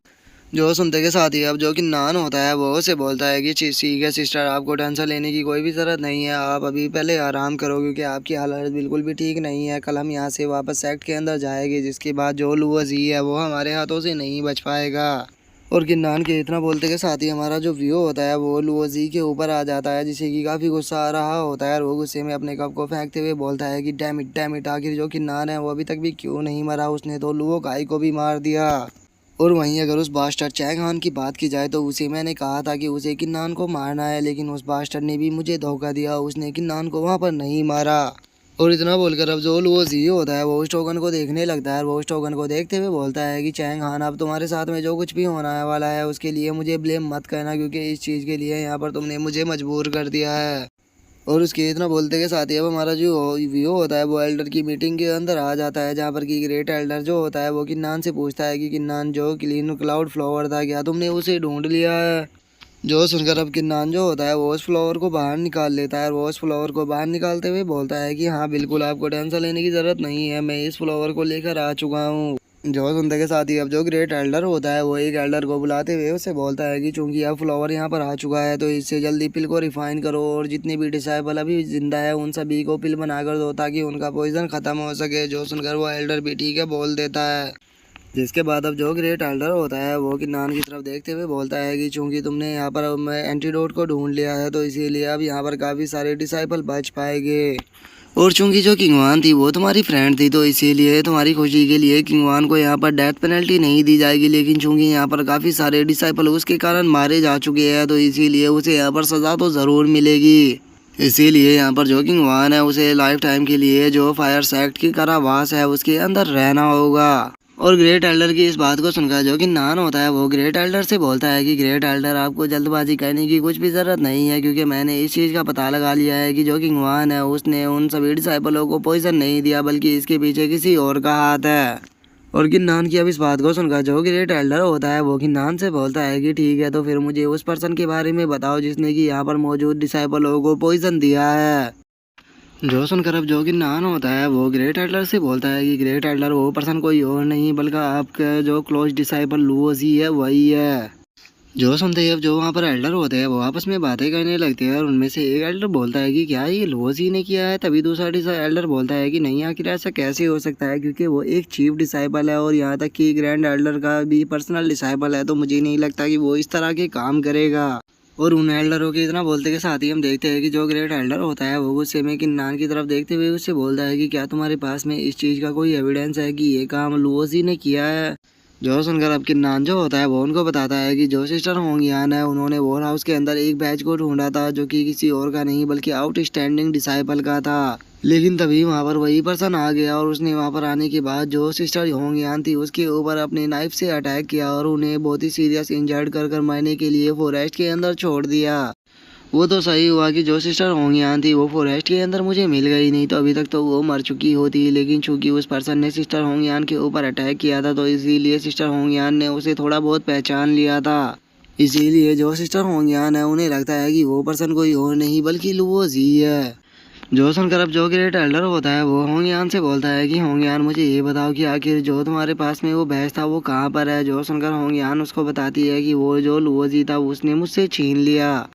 जो सुनते के साथ ही अब जो कि नान होता है वो उसे बोलता है कि ठीक है सिस्टर, आपको टेंशन लेने की कोई भी ज़रूरत नहीं है, आप अभी पहले आराम करो क्योंकि आपकी हालत बिल्कुल भी ठीक नहीं है। कल हम यहाँ से वापस सेक्ट के अंदर जाएंगे, जिसके बाद जो लुओजी है वो हमारे हाथों से नहीं बच पाएगा। और किन्नान के इतना बोलते के साथ ही हमारा जो व्यू होता है वो लुओजी के ऊपर आ जाता है, जिसे कि काफ़ी गुस्सा आ रहा होता है, और वो गुस्से में अपने कप को फेंकते हुए बोलता है कि डैम इट, आखिर जो किन्नान है वो अभी तक भी क्यों नहीं मरा, उसने तो लुओ काई को भी मार दिया। और वहीं अगर उस बास्टर चैंग हान की बात की जाए तो उसे मैंने कहा था कि उसे किन्नान को मारना है, लेकिन उस बास्टर ने भी मुझे धोखा दिया, उसने किन्नान को वहाँ पर नहीं मारा। और इतना बोलकर अब जो वो जी होता है वो उस टोकन को देखने लगता है, वो उस टोकन को देखते हुए बोलता है कि चैंग हान, अब तुम्हारे साथ में जो कुछ भी होने वाला है उसके लिए मुझे ब्लेम मत करना, क्योंकि इस चीज़ के लिए यहाँ पर तुमने मुझे मजबूर कर दिया है। और उसके इतना बोलते के साथ ही अब हमारा जो व्यू होता है वो एल्डर की मीटिंग के अंदर आ जाता है, जहाँ पर कि ग्रेट एल्डर जो होता है वो किन्नान से पूछता है कि किन्नान, जो क्लीन क्लाउड फ्लावर था क्या तुमने उसे ढूंढ लिया है। जो सुनकर अब किन्नान जो होता है वो उस फ्लावर को बाहर निकाल लेता है, और वो उस फ्लावर को बाहर निकालते हुए बोलता है कि हाँ बिल्कुल, आपको टेंशन लेने की ज़रूरत नहीं है, मैं इस फ्लावर को लेकर आ चुका हूँ। जो सुनते के साथ ही अब जो ग्रेट एल्डर होता है वो एक एल्डर को बुलाते हुए उससे बोलता है कि चूंकि अब फ्लावर यहाँ पर आ चुका है तो इससे जल्दी पिल को रिफाइन करो, और जितने भी डिसाइबल अभी जिंदा है उन सभी को पिल बना कर दो ताकि उनका पॉइजन ख़त्म हो सके। जो सुनकर वो एल्डर भी ठीक है बोल देता है। जिसके बाद अब जो ग्रेट एल्डर होता है वो किन्नान की तरफ देखते हुए बोलता है कि चूंकि तुमने यहाँ पर एंटीडोट को ढूंढ लिया है तो इसीलिए अब यहाँ पर काफ़ी सारे डिसाइपल बच पाएंगे। और चूंकि जो किंगवान थी वो तुम्हारी फ्रेंड थी तो इसीलिए तुम्हारी खुशी के लिए किंगवान को यहाँ पर डेथ पेनल्टी नहीं दी जाएगी, लेकिन चूंकि यहाँ पर काफ़ी सारे डिसाइपल उसके कारण मारे जा चुके हैं तो इसीलिए उसे यहाँ पर सज़ा तो ज़रूर मिलेगी। इसीलिए यहाँ पर जो किंगवान है उसे लाइफ टाइम के लिए जो फायर सेक्ट की कारावास है उसके अंदर रहना होगा। और ग्रेट एल्डर की इस बात को सुनकर जो कि नान होता है वो ग्रेट एल्डर से बोलता है कि ग्रेट एल्डर, आपको जल्दबाजी करने की कुछ भी ज़रूरत नहीं है, क्योंकि मैंने इस चीज़ का पता लगा लिया है कि जो किंगवान है उसने उन सभी डिसाइपलों को पॉइजन नहीं दिया, बल्कि इसके पीछे किसी और का हाथ है। और किन्नान की अब इस बात को सुनकर जो ग्रेट एल्डर होता है वो किन्नान से बोलता है कि ठीक है, तो फिर मुझे उस पर्सन के बारे में बताओ जिसने कि यहाँ पर मौजूद डिसाइपलों को पॉइजन दिया है। जो सुनकर अब जो किन्नान होता है वो ग्रेट एल्डर से बोलता है कि ग्रेट एल्डर, वो पर्सन कोई और नहीं बल्कि आपका जो क्लोज डिसाइपल लुओजी है वही है। जो सुनते ही अब जो वहाँ पर एल्डर होते हैं वो आपस में बातें करने लगते हैं, और उनमें से एक एल्डर बोलता है कि क्या ये लुओजी ने किया है। तभी दूसरा एल्डर बोलता है कि नहीं, आखिर ऐसा कैसे हो सकता है, क्योंकि वो एक चीफ डिसाइपल है और यहाँ तक कि ग्रैंड एल्डर का भी पर्सनल डिसाइपल है, तो मुझे नहीं लगता कि वो इस तरह के काम करेगा। और उन एल्डरों के इतना बोलते के साथ ही हम देखते हैं कि जो ग्रेट एल्डर होता है वो गुस्से में किन्नान की तरफ देखते हुए उससे बोलता है कि क्या तुम्हारे पास में इस चीज़ का कोई एविडेंस है कि ये काम लुओजी ने किया है। जो सुनकर अब किन्नान जो होता है वो उनको बताता है कि जो सिस्टर होंगियान है उन्होंने वोर हाउस के अंदर एक बैच को ढूंढा था जो कि किसी और का नहीं बल्कि आउटस्टैंडिंग डिसाइपल का था, लेकिन तभी वहाँ पर वही पर्सन आ गया और उसने वहाँ पर आने के बाद जो सिस्टर होंगियान थी उसके ऊपर अपने नाइफ से अटैक किया और उन्हें बहुत ही सीरियस इंजर्ड कर मरने के लिए फॉरेस्ट के अंदर छोड़ दिया। वो तो सही हुआ कि जो सिस्टर होंगियान थी वो फॉरेस्ट के अंदर मुझे मिल गई, नहीं तो अभी तक तो वो मर चुकी होती, लेकिन चूंकि उस पर्सन ने सिस्टर होंगियान के ऊपर अटैक किया था तो इसीलिए सिस्टर होंगियान ने उसे थोड़ा बहुत पहचान लिया था। इसीलिए जो सिस्टर होंगियान है उन्हें लगता है कि वो पर्सन कोई और नहीं बल्कि लुओजी है। जो सुनकर अब जो ग्रेट एल्डर होता है वो होंगियान से बोलता है कि होंगियान, मुझे ये बताओ कि आखिर जो तुम्हारे पास में वो भैंस था वो कहाँ पर है। जो सुनकर होंगियान उसको बताती है कि वो जो लुओजी था उसने मुझसे छीन लिया।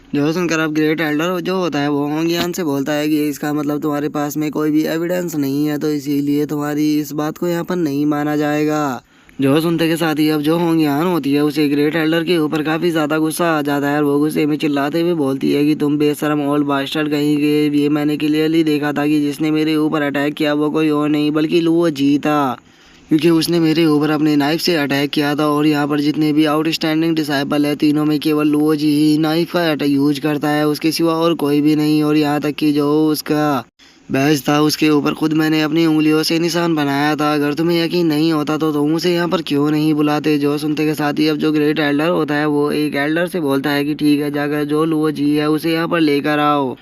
जो सुनकर अब ग्रेट एल्डर जो होता है वो होंगियान से बोलता है कि इसका मतलब तुम्हारे पास में कोई भी एविडेंस नहीं है, तो इसीलिए तुम्हारी इस बात को यहाँ पर नहीं माना जाएगा। जो सुनते के साथ ही अब जो होंगियान होती है उसे ग्रेट एल्डर के ऊपर काफ़ी ज़्यादा गुस्सा आ जाता है, और वो गुस्से में चिल्लाते हुए बोलती है कि तुम बेशरम ओल्ड बास्टर्ड कहीं के, ये मैंने क्लियरली देखा था कि जिसने मेरे ऊपर अटैक किया वो कोई और नहीं बल्कि लुओजी था, क्योंकि उसने मेरे ऊपर अपने नाइफ से अटैक किया था। और यहाँ पर जितने भी आउटस्टैंडिंग डिसाइपल है तीनों में केवल लुओजी ही नाइफ का यूज करता है, उसके सिवा और कोई भी नहीं। और यहाँ तक कि जो उसका बैच था उसके ऊपर खुद मैंने अपनी उंगलियों से निशान बनाया था। अगर तुम्हें यकीन नहीं होता तो तुम उसे यहाँ पर क्यों नहीं बुलाते। जो सुनते के साथ ही अब जो ग्रेट एल्डर होता है वो एक एल्डर से बोलता है कि ठीक है, जाकर जो लुओजी है उसे यहाँ पर लेकर आओ।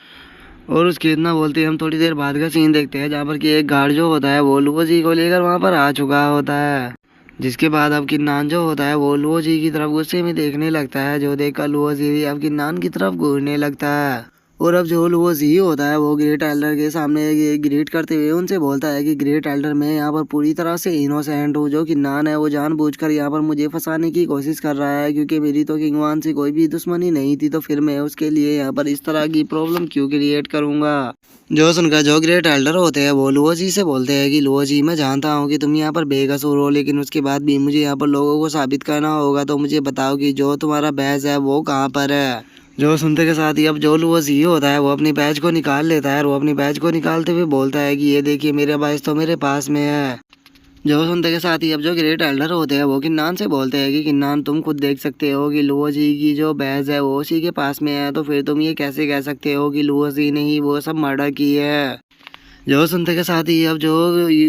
और उसके इतना बोलते ही हम थोड़ी देर बाद का सीन देखते हैं, जहाँ पर कि एक गार्ड जो होता है वो लुओजी को लेकर वहाँ पर आ चुका होता है। जिसके बाद अब किन्नान जो होता है वो लुओ जी की तरफ गुस्से में देखने लगता है, जो देखकर लुओ जी भी अब किन्नान की तरफ घूरने लगता है। और अब जो लुओ जी होता है वो ग्रेट एल्डर के सामने ग्रीट करते हुए उनसे बोलता है कि ग्रेट एल्डर, मैं यहाँ पर पूरी तरह से इनोसेंट हूँ। जो किन्नान है वो जानबूझकर यहाँ पर मुझे फंसाने की कोशिश कर रहा है, क्योंकि मेरी तो किंग वान से कोई भी दुश्मनी नहीं थी, तो फिर मैं उसके लिए यहाँ पर इस तरह की प्रॉब्लम क्यों क्रिएट करूंगा। जो सुनकर जो ग्रेट एल्डर होते हैं वो लुओ जी से बोलते हैं कि लुओ जी, मैं जानता हूँ कि तुम यहाँ पर बेकसूर हो, लेकिन उसके बाद भी मुझे यहाँ पर लोगों को साबित करना होगा, तो मुझे बताओ कि जो तुम्हारा बैज है वो कहाँ पर है। जो सुनते के साथ ही अब जो लुओ जी होता है वो अपनी बैज को निकाल लेता है, और वो अपनी बैज को निकालते हुए बोलता है कि ये देखिए, मेरा बैज तो मेरे पास में है। जो सुनते के साथ ही अब जो ग्रेट एल्डर होते हैं वो किन्नान से बोलते हैं कि किन्नान, तुम खुद देख सकते हो कि लुओ जी की जो बैज है वो उसी के पास में है, तो फिर तुम ये कैसे कह सकते हो कि लुओ जी ने ही वो सब मर्डर की है। जो सुनते के साथ ही अब जो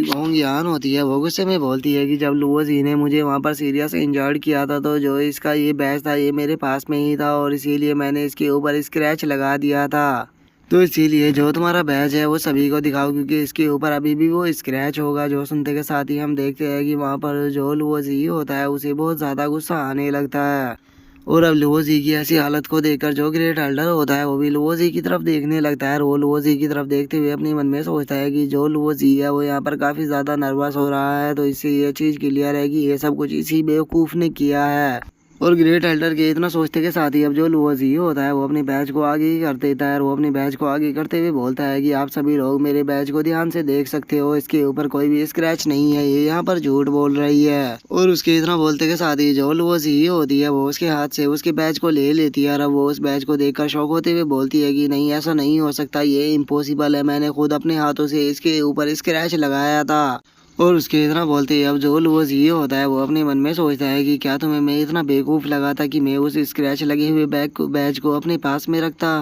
होंग यान होती है वो गुस्से में बोलती है कि जब लुओ जी ने मुझे वहाँ पर सीरियस इंजर्ड किया था, तो जो इसका ये बैच था ये मेरे पास में ही था, और इसीलिए मैंने इसके ऊपर स्क्रैच लगा दिया था। तो इसीलिए जो तुम्हारा बैच है वो सभी को दिखाओ, क्योंकि इसके ऊपर अभी भी वो स्क्रैच होगा। जो सुनते के साथ ही हम देखते हैं कि वहाँ पर जो लुओ जी होता है उसे बहुत ज़्यादा गुस्सा आने लगता है, और अब लुओ जी की ऐसी हालत को देखकर जो ग्रेट एल्डर होता है वो भी लुओ जी की तरफ देखने लगता है, और वो लुओ जी की तरफ देखते हुए अपने मन में सोचता है कि जो लुओ जी है वो यहाँ पर काफ़ी ज़्यादा नर्वस हो रहा है, तो इससे ये चीज़ क्लियर है कि ये सब कुछ इसी बेवकूफ़ ने किया है। और ग्रेट एल्डर के इतना सोचते के साथ ही अब जो लुओ जी होता है वो अपने बैच को आगे ही कर देता है, और वो अपने बैच को आगे करते हुए बोलता है कि आप सभी लोग मेरे बैच को ध्यान से देख सकते हो, इसके ऊपर कोई भी स्क्रैच नहीं है, ये यहाँ पर झूठ बोल रही है। और उसके इतना बोलते के साथ ही जो लुओ जी होती है वो उसके हाथ से उसके बैच को ले लेती है, और अब वो उस बैच को देखकर शौक होते हुए बोलती है कि नहीं, ऐसा नहीं हो सकता, ये इम्पॉसिबल है, मैंने खुद अपने हाथों से इसके ऊपर स्क्रैच लगाया था। और उसके इतना बोलते ही अब जो लुओ जी होता है वो अपने मन में सोचता है कि क्या तुम्हें मैं इतना बेवकूफ़ लगा था कि मैं उस स्क्रैच लगे हुए बैच को अपने पास में रखता।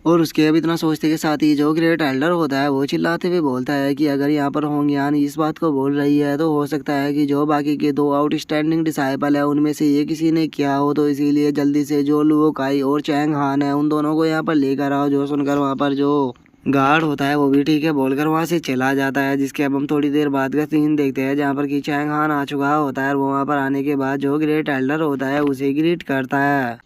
और उसके अब इतना सोचते के साथ ही जो ग्रेट एल्डर होता है वो चिल्लाते हुए बोलता है कि अगर यहाँ पर होंगयान इस बात को बोल रही है, तो हो सकता है कि जो बाकी के दो आउटस्टैंडिंग डिसाइपल है उनमें से ये किसी ने किया हो, तो इसीलिए जल्दी से जो लुओ काई और चैंग हान है उन दोनों को यहाँ पर लेकर आओ। जो सुनकर वहाँ पर जो गार्ड होता है वो भी ठीक है बोलकर वहाँ से चला जाता है, जिसके अब हम थोड़ी देर बाद का सीन देखते हैं, जहाँ पर कि चैंग हान आ चुका होता है, और वो वहाँ पर आने के बाद जो ग्रेट एल्डर होता है उसे ग्रीट करता है।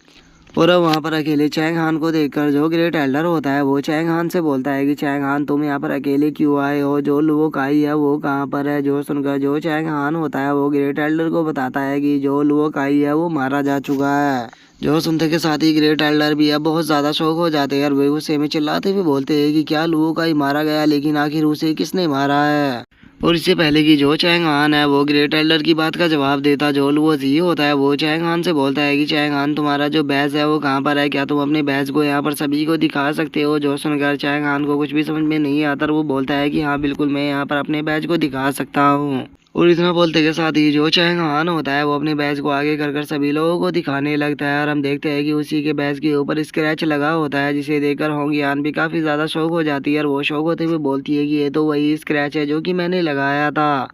और अब वहाँ पर अकेले चैंग हान को देखकर जो ग्रेट एल्डर होता है वो चैंग हान से बोलता है कि चैंग हान, तुम यहाँ पर अकेले क्यों आए हो, जो लुओ काई है वो कहाँ पर है। जो सुनकर जो चैंग हान होता है वो ग्रेट एल्डर को बताता है कि जो लुओ काई है वो मारा जा चुका है। जो सुनते के साथ ही ग्रेट एल्डर भी अब बहुत ज़्यादा शौक हो जाते हैं, और वे गुस्से में चिल्लाते हुए बोलते हैं कि क्या लुओ काई मारा गया, लेकिन आखिर उसे किसने मारा है। और इससे पहले कि जो चैंग हान है वो ग्रेट एल्डर की बात का जवाब देता, जो लुओ जी होता है वो चैंग हान से बोलता है कि चैंग हान, तुम्हारा जो बैज है वो कहाँ पर है, क्या तुम अपने बैज को यहाँ पर सभी को दिखा सकते हो। जो सुनकर चैंग हान को कुछ भी समझ में नहीं आता, वो बोलता है कि हाँ बिल्कुल, मैं यहाँ पर अपने बैज को दिखा सकता हूँ। और इतना बोलते के साथ ही जो चैंग हान होता है वो अपने बैज को आगे कर कर सभी लोगों को दिखाने लगता है, और हम देखते हैं कि उसी के बैज के ऊपर स्क्रैच लगा होता है, जिसे देखकर होंग यान भी काफ़ी ज़्यादा शौक हो जाती है, और वो शौक होते हुए बोलती है कि ये तो वही स्क्रैच है जो कि मैंने लगाया था।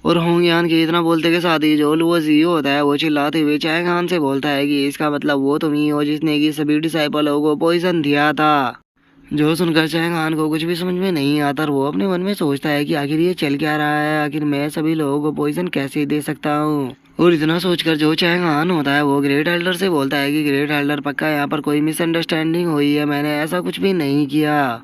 और होंग यान के इतना बोलते के साथ ही जो लुओ जी होता है वो चिल्लाते हुए चैंग हान से बोलता है कि इसका मतलब वो तुम ही हो जिसने कि सभी डिसाइपलों को पॉइजन दिया था। जो सुनकर चैंग हान को कुछ भी समझ में नहीं आता, और वो अपने मन में सोचता है कि आखिर ये चल क्या रहा है, आखिर मैं सभी लोगों को पॉइजन कैसे दे सकता हूँ। और इतना सोचकर जो चैंग हान होता है वो ग्रेट एल्डर से बोलता है कि ग्रेट एल्डर, पक्का यहाँ पर कोई मिसअंडरस्टैंडिंग हुई है, मैंने ऐसा कुछ भी नहीं किया।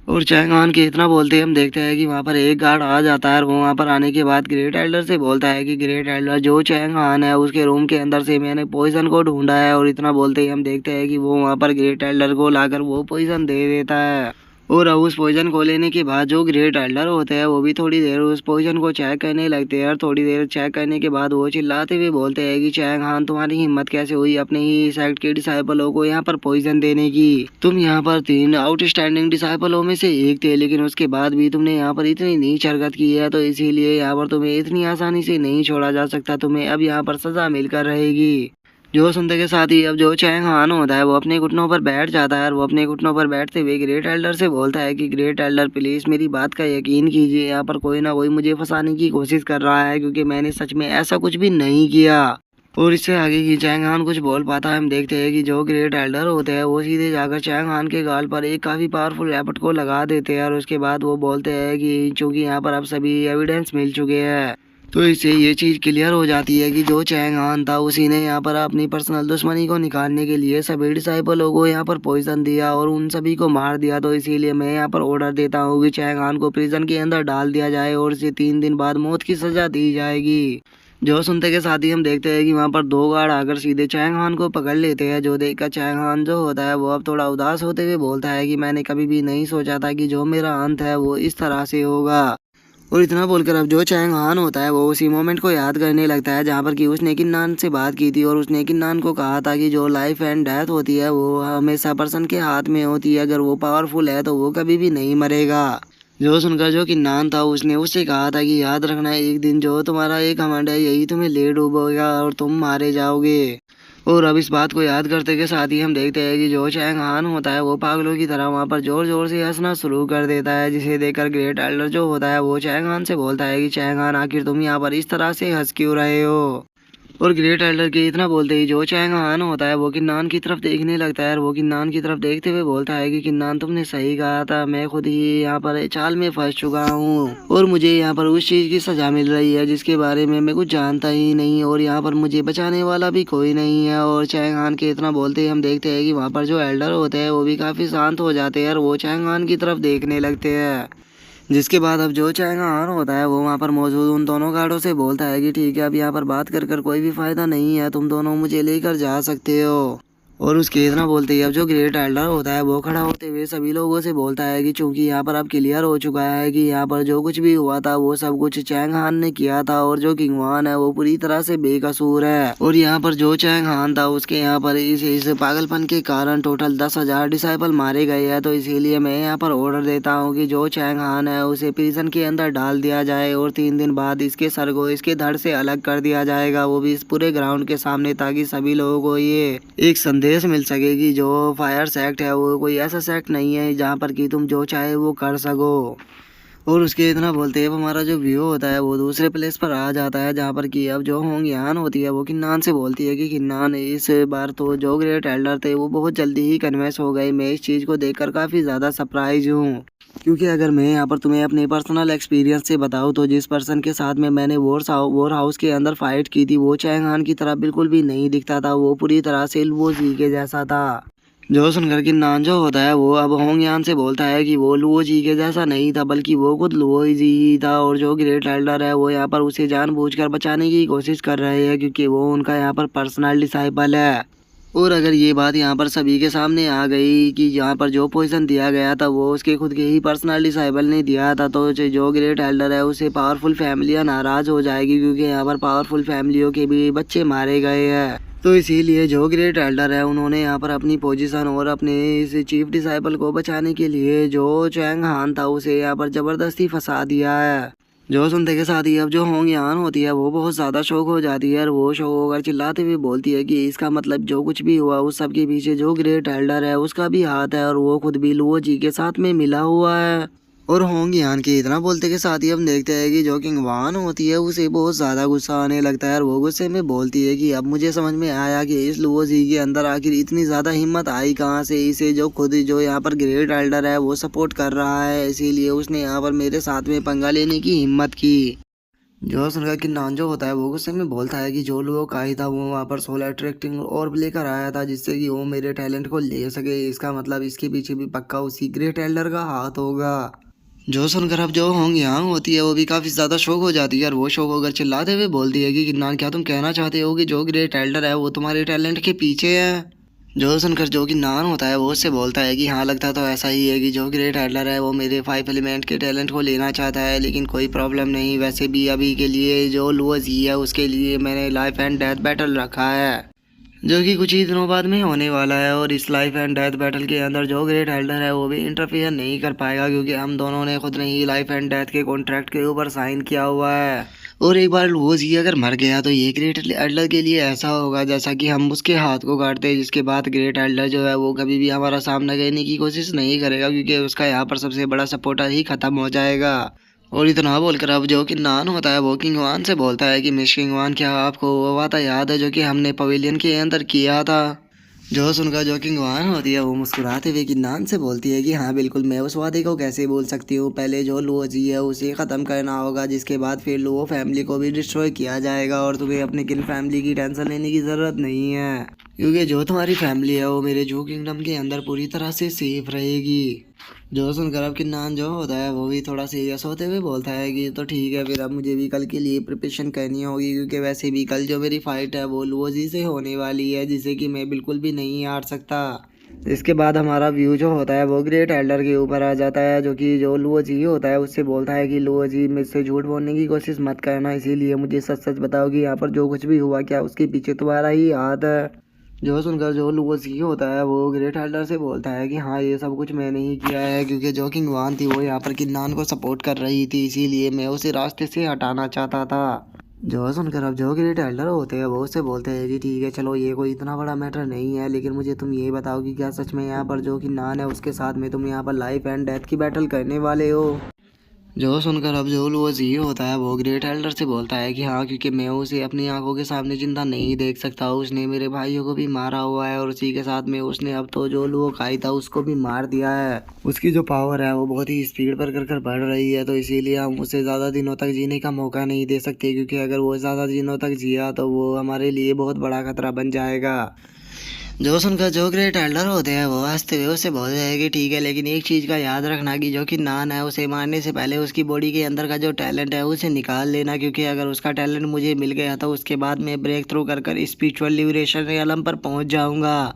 और चैंग हान के इतना बोलते हम देखते हैं कि वहाँ पर एक गार्ड आ जाता है, और वो वहाँ पर आने के बाद ग्रेट एल्डर से बोलता है कि ग्रेट एल्डर, जो चैंग हान है उसके रूम के अंदर से मैंने पॉइजन को ढूंढा है। और इतना बोलते ही हम देखते हैं कि वो वहाँ पर ग्रेट एल्डर को लाकर वो पॉइजन दे देता है। और अब उस पॉइजन को लेने के बाद जो ग्रेट एल्डर होते हैं वो भी थोड़ी देर उस पॉइजन को चेक करने लगते हैं, और थोड़ी देर चेक करने के बाद वो चिल्लाते हुए बोलते हैं कि चैंग हान, तुम्हारी हिम्मत कैसे हुई अपने ही सेक्ट के डिसाइपलों को यहाँ पर पॉइजन देने की। तुम यहाँ पर 3 आउटस्टैंडिंग डिसाइपलों में से एक थे, लेकिन उसके बाद भी तुमने यहाँ पर इतनी नीच हरकत की है, तो इसीलिए यहाँ पर तुम्हें इतनी आसानी से नहीं छोड़ा जा सकता, तुम्हें अब यहाँ पर सजा मिलकर रहेगी। जो सुनते के साथ ही अब जो चैंग हान होता है वो अपने घुटनों पर बैठ जाता है, और वो अपने घुटनों पर बैठते हुए ग्रेट एल्डर से बोलता है कि ग्रेट एल्डर, प्लीज़ मेरी बात का यकीन कीजिए, यहाँ पर कोई ना कोई मुझे फंसाने की कोशिश कर रहा है, क्योंकि मैंने सच में ऐसा कुछ भी नहीं किया। और इससे आगे की चैंग हान कुछ बोल पाता है, हम देखते हैं कि जो ग्रेट एल्डर होते हैं वो सीधे जाकर चैंग हान के गाल पर एक काफ़ी पावरफुल रैपट को लगा देते हैं, और उसके बाद वो बोलते हैं कि चूंकि यहाँ पर अब सभी एविडेंस मिल चुके हैं, तो इससे ये चीज़ क्लियर हो जाती है कि जो चैंग हान था उसी ने यहाँ पर अपनी पर्सनल दुश्मनी को निकालने के लिए सभी डिसाइपलों को यहाँ पर पॉइजन दिया और उन सभी को मार दिया। तो इसीलिए मैं यहाँ पर ऑर्डर देता हूँ कि चैंग हान को प्रिजन के अंदर डाल दिया जाए और इसे 3 दिन बाद मौत की सजा दी जाएगी। जो सुनते के साथ ही हम देखते हैं कि वहाँ पर 2 गार्ड आकर सीधे चैंग हान को पकड़ लेते हैं। जो देखकर चैंग हान जो होता है वो अब थोड़ा उदास होते हुए बोलता है कि मैंने कभी भी नहीं सोचा था कि जो मेरा अंत है वो इस तरह से होगा। और इतना बोलकर अब जो चैंग हान होता है वो उसी मोमेंट को याद करने लगता है जहाँ पर कि उसने किन्नान से बात की थी और उसने किन्नान को कहा था कि जो लाइफ एंड डेथ होती है वो हमेशा पर्सन के हाथ में होती है। अगर वो पावरफुल है तो वो कभी भी नहीं मरेगा। जो सुनकर जो किन्नान था उसने उससे कहा था कि याद रखना एक दिन जो तुम्हारा एक घमंड है यही तुम्हें ले डूबेगा और तुम मारे जाओगे। और अब इस बात को याद करते के साथ ही हम देखते हैं कि जो चैंग हान होता है वो पागलों की तरह वहाँ पर जोर जोर से हंसना शुरू कर देता है, जिसे देखकर ग्रेट एल्डर जो होता है वो चैंग हान से बोलता है कि चैंग हान आखिर तुम यहाँ पर इस तरह से हंस क्यों रहे हो। और ग्रेट एल्डर के इतना बोलते ही जो चैंग हान होता है वो किन्नान की तरफ देखने लगता है और वो किन्नान की तरफ देखते हुए बोलता है कि किन्नान तुमने सही कहा था, मैं खुद ही यहाँ पर चाल में फंस चुका हूँ और मुझे यहाँ पर उस चीज़ की सजा मिल रही है जिसके बारे में मैं कुछ जानता ही नहीं और यहाँ पर मुझे बचाने वाला भी कोई नहीं है। और चैंग हान के इतना बोलते ही हम देखते हैं कि वहाँ पर जो एल्डर होते हैं वो भी काफ़ी शांत हो जाते हैं और वो चैंग हान की तरफ देखने लगते हैं। जिसके बाद अब जो चैंग हान होता है वो वहाँ पर मौजूद उन दोनों गार्डों से बोलता है कि ठीक है अब यहाँ पर बात कर कोई भी फायदा नहीं है, तुम दोनों मुझे लेकर जा सकते हो। और उसके इतना बोलते ही अब जो ग्रेट एल्डर होता है वो खड़ा होते हुए सभी लोगों से बोलता है कि चूंकि यहाँ पर अब क्लियर हो चुका है कि यहाँ पर जो कुछ भी हुआ था वो सब कुछ चैंग हान ने किया था और जो किंग वान है वो पूरी तरह से बेकसूर है। और यहाँ पर जो चैंग हान था उसके यहाँ पर इस पागलपन के कारण टोटल 10,000 डिसाइपल मारे गए हैं। तो इसीलिए मैं यहाँ पर ऑर्डर देता हूँ कि जो चैंग हान है उसे प्रिजन के अंदर डाल दिया जाए और 3 दिन बाद इसके सर को इसके धड़ से अलग कर दिया जाएगा, वो भी इस पूरे ग्राउंड के सामने, ताकि सभी लोगों को ये एक संदेश मिल सके कि जो फायर सेक्ट है वो कोई ऐसा सेक्ट नहीं है जहाँ पर कि तुम जो चाहे वो कर सको। और उसके इतना बोलते हैं हमारा जो व्यू होता है वो दूसरे प्लेस पर आ जाता है जहाँ पर कि अब जो होंग यान होती है वो किन्नान से बोलती है कि किन्नान इस बार तो जो ग्रेट एल्डर थे वो बहुत जल्दी ही कन्विंस हो गए। मैं इस चीज़ को देखकर काफ़ी ज़्यादा सरप्राइज हूँ, क्योंकि अगर मैं यहाँ पर तुम्हें अपने पर्सनल एक्सपीरियंस से बताऊँ तो जिस पर्सन के साथ में मैंने वॉर हाउस के अंदर फाइट की थी वो चैंग हान की तरह बिल्कुल भी नहीं दिखता था, वो पूरी तरह से लुओ जी के जैसा था। जो सुनकर किन्नान जो होता है वो अब होंग यान से बोलता है कि वो लुओ जी के जैसा नहीं था बल्कि वो खुद लुओ जी ही था और जो ग्रेट एल्डर है वो यहाँ पर उसे जानबूझकर बचाने की कोशिश कर रहे हैं क्योंकि वो उनका यहाँ पर पर्सनल डिसाइपल है। और अगर ये बात यहाँ पर सभी के सामने आ गई कि यहाँ पर जो पोजीशन दिया गया था वो उसके खुद के ही पर्सनल डिसाइबल ने दिया था तो जो ग्रेट एल्डर है उसे पावरफुल फैमिलियाँ नाराज हो जाएगी, क्योंकि यहाँ पर पावरफुल फैमिलियों के भी बच्चे मारे गए हैं। तो इसीलिए जो ग्रेट एल्डर है उन्होंने यहाँ पर अपनी पोजीशन और अपने इस चीफ डिसाइबल को बचाने के लिए जो चैंग हान था उसे यहाँ पर जबरदस्ती फंसा दिया है। जो सुनते के साथ ही अब जो होंग यान होती है वो बहुत ज़्यादा शौक हो जाती है और वो शौक होकर चिल्लाते हुए बोलती है कि इसका मतलब जो कुछ भी हुआ उस सब के पीछे जो ग्रेट एल्डर है उसका भी हाथ है और वो खुद भी लुओ जी के साथ में मिला हुआ है। और होंग यान के इतना बोलते के साथ ही हम देखते हैं कि जो किंग वान होती है उसे बहुत ज़्यादा गुस्सा आने लगता है और वो गुस्से में बोलती है कि अब मुझे समझ में आया कि इस लुओ जी के अंदर आखिर इतनी ज़्यादा हिम्मत आई कहाँ से। इसे जो खुद जो यहाँ पर ग्रेट एल्डर है वो सपोर्ट कर रहा है, इसीलिए उसने यहाँ पर मेरे साथ में पंगा लेने की हिम्मत की। जो सुनकर किन्नान जो होता है वो गुस्से में बोलता है कि जो लोगों का ही था वो वहाँ पर सोल अट्रैक्टिंग और लेकर आया था जिससे कि वो मेरे टैलेंट को ले सके, इसका मतलब इसके पीछे भी पक्का उसी ग्रेट एल्डर का हाथ होगा। जो सुनकर अब जो होंग यांग होती है वो भी काफ़ी ज़्यादा शौक हो जाती है और वो शौक होकर चिल्लाते हुए बोलती है कि किन्नान क्या तुम कहना चाहते हो कि जो ग्रेट एल्डर है वो तुम्हारे टैलेंट के पीछे है। जो सुनकर जो कि नान होता है वो उससे बोलता है कि हाँ लगता तो ऐसा ही है कि जो ग्रेट एल्डर है वो मेरे 5 एलिमेंट के टैलेंट को लेना चाहता है, लेकिन कोई प्रॉब्लम नहीं, वैसे भी अभी के लिए जो लुओ जी है उसके लिए मैंने लाइफ एंड डेथ बैटल रखा है जो कि कुछ ही दिनों बाद में होने वाला है। और इस लाइफ एंड डेथ बैटल के अंदर जो ग्रेट एल्डर है वो भी इंटरफेयर नहीं कर पाएगा क्योंकि हम दोनों ने खुद ने ही लाइफ एंड डेथ के कॉन्ट्रैक्ट के ऊपर साइन किया हुआ है। और एक बार लुओ जी अगर मर गया तो ये ग्रेट एल्डर के लिए ऐसा होगा जैसा कि हम उसके हाथ को काटते हैं, जिसके बाद ग्रेट एल्डर जो है वो कभी भी हमारा सामना करने की कोशिश नहीं करेगा क्योंकि उसका यहाँ पर सबसे बड़ा सपोर्टर ही खत्म हो जाएगा। और इतना बोलकर अब जो कि नान होता है वो किंग वान से बोलता है कि मिस किंग वान क्या आपको वो वादा याद है जो कि हमने पवेलियन के अंदर किया था। जो सुनकर जो किंगवान होती है वो मुस्कुराते हुए किन्नान से बोलती है कि हाँ बिल्कुल, मैं उस वादे को कैसे बोल सकती हूँ। पहले जो लुओ जी है उसे ख़त्म करना होगा, जिसके बाद फिर लुओ फैमिली को भी डिस्ट्रॉय किया जाएगा। और तुम्हें अपनी किल फैमिली की टेंशन लेने की ज़रूरत नहीं है, क्योंकि जो तुम्हारी फैमिली है वो मेरे जू किंगडम के अंदर पूरी तरह से सेफ रहेगी। जो सुनकर अब किन्नान जो होता है वो भी थोड़ा सीरियस होते हुए बोलता है कि तो ठीक है, फिर अब मुझे भी कल के लिए प्रिपरेशन करनी होगी, क्योंकि वैसे भी कल जो मेरी फ़ाइट है वो लुओ जी से होने वाली है, जिसे कि मैं बिल्कुल भी नहीं हार सकता। इसके बाद हमारा व्यू जो होता है वो ग्रेट एल्डर के ऊपर आ जाता है, जो कि जो लुओ जी होता है उससे बोलता है कि लुओ जी, मुझसे झूठ बोलने की कोशिश मत करना, इसीलिए मुझे सच सच बताओ कि यहाँ पर जो कुछ भी हुआ क्या उसके पीछे तुम्हारा ही हाथ है। जो सुनकर जो लुओ जी होता है वो ग्रेट एल्डर से बोलता है कि हाँ ये सब कुछ मैंने ही किया है, क्योंकि जो किंगवान थी वो यहाँ पर किन्नान को सपोर्ट कर रही थी, इसीलिए मैं उसे रास्ते से हटाना चाहता था। जो सुनकर अब जो ग्रेट एल्डर होते हैं वो उससे बोलते हैं कि ठीक है चलो, ये कोई इतना बड़ा मैटर नहीं है, लेकिन मुझे तुम ये बताओ कि क्या सच में यहाँ पर जो किन्नान है उसके साथ में तुम यहाँ पर लाइफ एंड डेथ की बैटल करने वाले हो। जो सुनकर अब जो लुओ जी होता है वो ग्रेट एल्डर से बोलता है कि हाँ, क्योंकि मैं उसे अपनी आंखों के सामने जिंदा नहीं देख सकता, उसने मेरे भाइयों को भी मारा हुआ है और उसी के साथ में उसने अब तो जो लुओ काई था उसको भी मार दिया है। उसकी जो पावर है वो बहुत ही स्पीड पर कर बढ़ रही है, तो इसीलिए हम उसे ज़्यादा दिनों तक जीने का मौका नहीं दे सकते, क्योंकि अगर वो ज़्यादा दिनों तक जिया तो वो हमारे लिए बहुत बड़ा खतरा बन जाएगा। जो सुनकर जो ग्रेट एल्डर होते हैं वो हंसते हुए उससे बोलते हैं कि ठीक है, लेकिन एक चीज़ का याद रखना कि जो कि नान है उसे मारने से पहले उसकी बॉडी के अंदर का जो टैलेंट है उसे निकाल लेना, क्योंकि अगर उसका टैलेंट मुझे मिल गया तो उसके बाद मैं ब्रेक थ्रू कर स्पिरिचुअल लिबरेशन रियलम पर पहुंच जाऊंगा।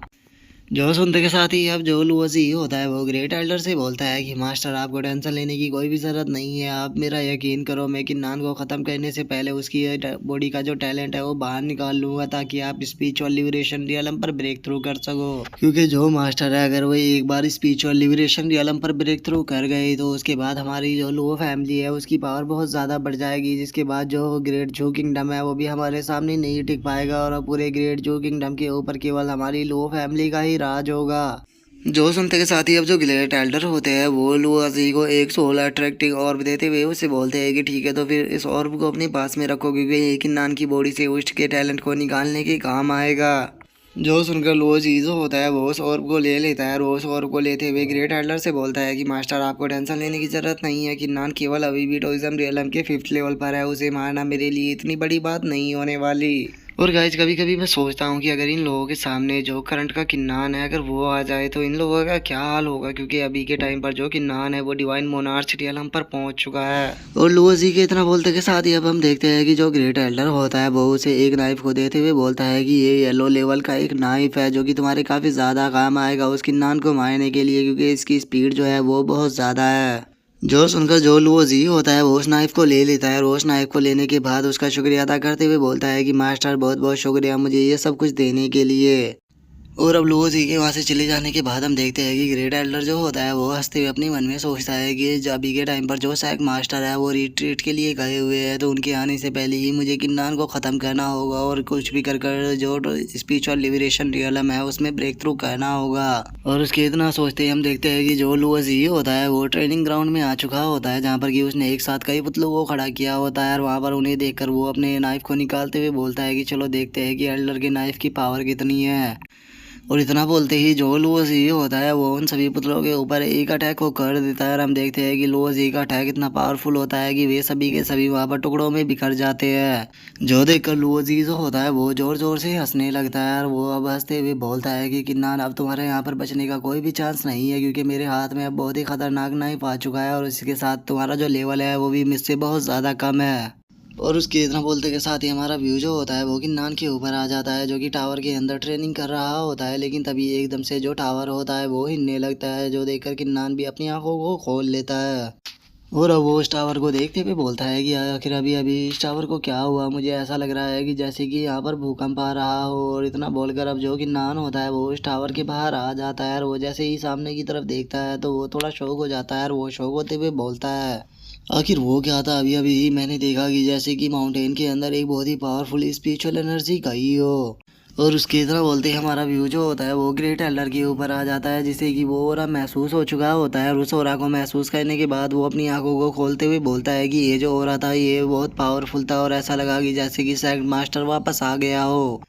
जो सुनते के साथ ही अब जो लुओजी होता है वो ग्रेट एल्डर से बोलता है कि मास्टर, आपको टेंशन लेने की कोई भी ज़रूरत नहीं है, आप मेरा यकीन करो, मैं किन्नान को ख़त्म करने से पहले उसकी बॉडी का जो टैलेंट है वो बाहर निकाल लूँगा, ताकि आप स्पिरिचुअल लिबरेशन रियलम पर ब्रेक थ्रू कर सको। क्योंकि जो मास्टर है अगर वो एक बार स्पिरिचुअल लिबरेशन रियलम पर ब्रेक थ्रू कर गए तो उसके बाद हमारी जो लुओ फैमिली है उसकी पावर बहुत ज़्यादा बढ़ जाएगी, जिसके बाद जो ग्रेट जू किंगडम है वो भी हमारे सामने नहीं टिक पाएगा, और अब पूरे ग्रेट जू किंगडम के ऊपर केवल हमारी लुओ फैमिली का ही राज होगा। जो सुनते के साथ ही अब जो ग्रेट एल्डर होते हैं वो लुआजी को एक सोल अट्रैक्टिंग ऑर्ब देते हुए उससे बोलते हैं कि ठीक है, तो फिर इस ऑर्ब को अपने पास में रखो, क्योंकि ये किन्नान की बॉडी से उष्ट के टैलेंट को निकालने के काम आएगा। जो सुनकर लो चीज़ होता है वो उस ऑर्ब को ले लेता है, और उस ऑर्ब को लेते हुए ग्रेट एल्डर से बोलता है कि मास्टर, आपको टेंशन लेने की ज़रूरत नहीं है, किन्नान केवल अभी भी टोइज्म रियलम के 5th लेवल पर है, उसे मारना मेरे लिए इतनी बड़ी बात नहीं होने वाली। और गाइज कभी कभी मैं सोचता हूँ कि अगर इन लोगों के सामने जो करंट का किन्नान है अगर वो आ जाए तो इन लोगों का क्या हाल होगा, क्योंकि अभी के टाइम पर जो किन्नान है वो डिवाइन मोनार्च रियलम पर पहुंच चुका है। और लुओजी के इतना बोलते के साथ ही अब हम देखते हैं कि जो ग्रेट एल्डर होता है वो उसे एक नाइफ को देते हुए बोलता है कि ये येलो लेवल का एक नाइफ है, जो कि तुम्हारे काफ़ी ज़्यादा काम आएगा उस किन्नान को मारने के लिए, क्योंकि इसकी स्पीड जो है वो बहुत ज़्यादा है। जो सुनकर जो लुओजी होता है वो उस नाइफ को ले लेता है, और उस नाइफ को लेने के बाद उसका शुक्रिया अदा करते हुए बोलता है कि मास्टर, बहुत बहुत शुक्रिया मुझे ये सब कुछ देने के लिए। और अब लुओजी के वहाँ से चले जाने के बाद हम देखते हैं कि ग्रेट एल्डर जो होता है वो हंसते हुए अपने मन में सोचता है कि अभी के टाइम पर जो सैक मास्टर है वो रिट्रीट के लिए गए हुए हैं, तो उनके आने से पहले ही मुझे किन्नान को ख़त्म करना होगा, और कुछ भी कर कर जो स्पिरिचुअल लिबरेशन रियलम है उसमें ब्रेक थ्रू करना होगा। और उसके इतना सोचते ही हम देखते हैं कि जो लुओजी होता है वो ट्रेनिंग ग्राउंड में आ चुका होता है, जहाँ पर कि उसने एक साथ कई पुतलों को खड़ा किया होता है, और वहाँ पर उन्हें देखकर वो अपने नाइफ को निकालते हुए बोलता है कि चलो देखते हैं कि एल्डर के नाइफ की पावर कितनी है। और इतना बोलते ही जो लुओजी होता है वो उन सभी पुतलों के ऊपर एक अटैक को कर देता है, और हम देखते हैं कि लुओजी का अटैक इतना पावरफुल होता है कि वे सभी के सभी वहाँ पर टुकड़ों में बिखर जाते हैं। जो देखकर लुओजी जो होता है वो जोर जोर से हंसने लगता है, और वो अब हंसते हुए बोलता है कि किन्नान, अब तुम्हारे यहाँ पर बचने का कोई भी चांस नहीं है, क्योंकि मेरे हाथ में अब बहुत ही खतरनाक नाइफ आ चुका है, और इसके साथ तुम्हारा जो लेवल है वो भी मुझसे बहुत ज़्यादा कम है। और उसके इतना बोलते के साथ ही हमारा व्यू जो होता है वो किन्नान के ऊपर आ जाता है, जो कि टावर के अंदर ट्रेनिंग कर रहा होता है, लेकिन तभी एकदम से जो टावर होता है वो हिलने लगता है, जो देखकर किन्नान भी अपनी आंखों को खोल लेता है। और अब वो इस टावर को देखते हुए बोलता है कि आखिर अभी अभी इस टावर को क्या हुआ, मुझे ऐसा लग रहा है कि जैसे कि यहाँ पर भूकंप आ रहा हो। और इतना बोलकर अब जो किन्नान होता है वो इस टावर के बाहर आ जाता है, और वो जैसे ही सामने की तरफ देखता है तो वो थोड़ा शौक हो जाता है, और वो शौक होते हुए बोलता है आखिर वो क्या था, अभी अभी मैंने देखा कि जैसे कि माउंटेन के अंदर एक बहुत ही पावरफुल स्पिरिचुअल एनर्जी गई हो। और उसके तरह बोलते ही हमारा व्यू जो होता है वो ग्रेट एल्डर के ऊपर आ जाता है, जिससे कि वो ओरा महसूस हो चुका होता है, और उस ओरा को महसूस करने के बाद वो अपनी आंखों को खोलते हुए बोलता है कि ये जो ओरा था ये बहुत पावरफुल था, और ऐसा लगा कि जैसे कि सैक्ट मास्टर वापस आ गया हो।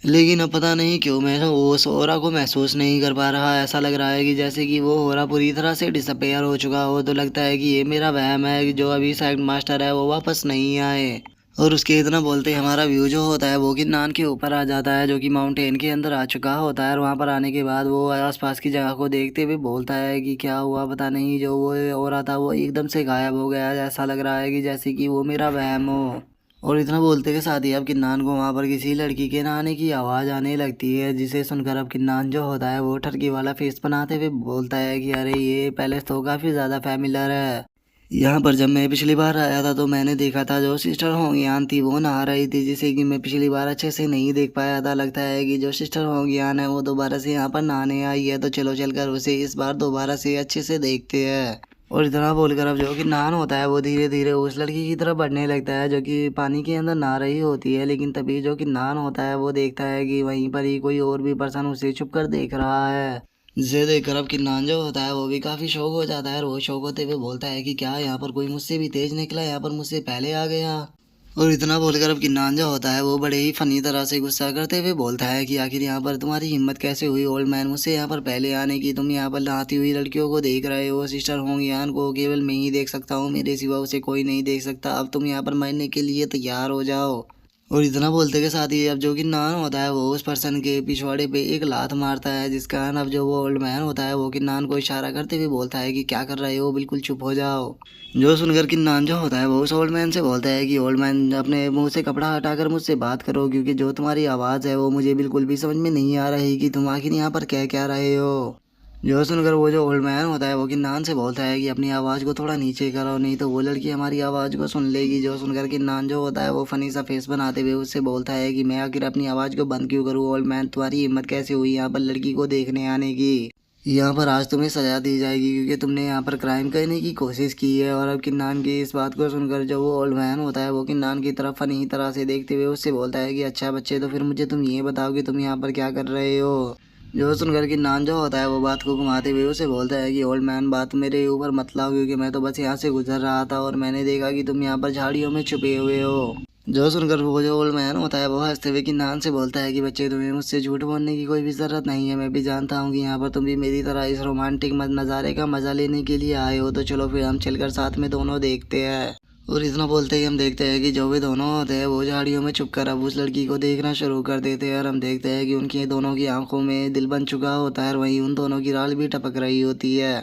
लेकिन अब पता नहीं क्यों मैं उस ऑरा को महसूस नहीं कर पा रहा। ऐसा लग रहा है कि जैसे कि वो ऑरा पूरी तरह से डिसअपेयर हो चुका हो। तो लगता है कि ये मेरा वहम है कि जो अभी साइड मास्टर है वो वापस नहीं आए। और उसके इतना बोलते ही हमारा व्यू जो होता है वो किन्नान के ऊपर आ जाता है, जो कि माउंटेन के अंदर आ चुका होता है। और वहाँ पर आने के बाद वो आसपास की जगह को देखते हुए बोलता है कि क्या हुआ पता नहीं, जो वो हो रहा था वो एकदम से गायब हो गया। ऐसा लग रहा है कि जैसे कि वो मेरा वहम हो। और इतना बोलते के साथ ही अब किन्नान को वहाँ पर किसी लड़की के नहाने की आवाज़ आने लगती है, जिसे सुनकर अब किन्नान जो होता है वो ठरकी वाला फेस बनाते हुए बोलता है कि अरे ये पैलेस तो काफ़ी ज़्यादा फैमिलियर है। यहाँ पर जब मैं पिछली बार आया था तो मैंने देखा था जो सिस्टर होंगियान थी वो नहा रही थी, जिसे कि मैं पिछली बार अच्छे से नहीं देख पाया था। लगता है कि जो सिस्टर होंगियान है वो दोबारा से यहाँ पर नहाने आई है, तो चलो चलकर उसे इस बार दोबारा से अच्छे से देखते हैं। और इतना बोलकर अब जो कि नान होता है वो धीरे धीरे उस लड़की की तरफ बढ़ने लगता है, जो कि पानी के अंदर नहा रही होती है। लेकिन तभी जो कि नान होता है वो देखता है कि वहीं पर ही कोई और भी पर्सन उसे छुप कर देख रहा है, जिसे देखकर अब किन्नान जो होता है वो भी काफ़ी शौक हो जाता है। और वो शौक होते हुए बोलता है कि क्या यहाँ पर कोई मुझसे भी तेज निकला, यहाँ पर मुझसे पहले आ गया। और इतना बोलकर अब किन्नान जो होता है वो बड़े ही फनी तरह से गुस्सा करते हुए बोलता है कि आखिर यहाँ पर तुम्हारी हिम्मत कैसे हुई ओल्ड मैन, मुझसे यहाँ पर पहले आने की। तुम यहाँ पर नहाती हुई लड़कियों को देख रहे हो, सिस्टर होंगियान को केवल मैं ही देख सकता हूँ, मेरे सिवा उसे कोई नहीं देख सकता। अब तुम यहाँ पर मरने के लिए तैयार हो जाओ। और इतना बोलते के साथ ही अब जो कि नान होता है वो उस पर्सन के पिछवाड़े पे एक लात मारता है, जिस कारण अब जो वो ओल्ड मैन होता है वो कि नान को इशारा करते हुए बोलता है कि क्या कर रहे हो, बिल्कुल चुप हो जाओ। जो सुनकर कि नान जो होता है वो उस ओल्ड मैन से बोलता है कि ओल्ड मैन अपने मुंह से कपड़ा हटाकर मुझसे बात करो, क्योंकि जो तुम्हारी आवाज़ है वो मुझे बिल्कुल भी समझ में नहीं आ रही कि तुम आखिर यहाँ पर कह क्या रहे हो। जो सुनकर वो जो ओल्ड मैन होता है वो किन्नान से बोलता है कि अपनी आवाज़ को थोड़ा नीचे करो, नहीं तो वो लड़की हमारी आवाज़ को सुन लेगी। जो सुनकर किन्नान जो होता है वो फनी सा फेस बनाते हुए उससे बोलता है कि मैं आखिर अपनी आवाज़ को बंद क्यों करूँ। ओल्ड मैन, तुम्हारी हिम्मत कैसे हुई यहाँ पर लड़की को देखने आने की। यहाँ पर आज तुम्हें सजा दी जाएगी, क्योंकि तुमने यहाँ पर क्राइम करने की कोशिश की है। और अब किन्नान की इस बात को सुनकर जो वो ओल्ड मैन होता है वो किन्नान की तरफ फनी तरह से देखते हुए उससे बोलता है कि अच्छा बच्चे, तो फिर मुझे तुम ये बताओ कि तुम यहाँ पर क्या कर रहे हो। जो सुनकर कि नान जो होता है वो बात को घुमाते हुए उसे बोलता है कि ओल्ड मैन, बात मेरे ऊपर मत लाओ, क्योंकि मैं तो बस यहाँ से गुजर रहा था और मैंने देखा कि तुम यहाँ पर झाड़ियों में छुपे हुए हो। जो सुनकर वो जो ओल्ड मैन होता है वो हंसते हुए कि नान से बोलता है कि बच्चे, तुम्हें मुझसे झूठ बोलने की कोई भी ज़रूरत नहीं है। मैं भी जानता हूँ कि यहाँ पर तुम भी मेरी तरह इस रोमांटिक नज़ारे का मज़ा लेने के लिए आए हो, तो चलो फिर हम चलकर साथ में दोनों देखते हैं। और इतना बोलते ही हम देखते हैं कि जो भी दोनों होते हैं वो झाड़ियों में छुपकर अब उस लड़की को देखना शुरू कर देते हैं। और हम देखते हैं कि उनकी दोनों की आंखों में दिल बन चुका होता है, और वहीं उन दोनों की राल भी टपक रही होती है।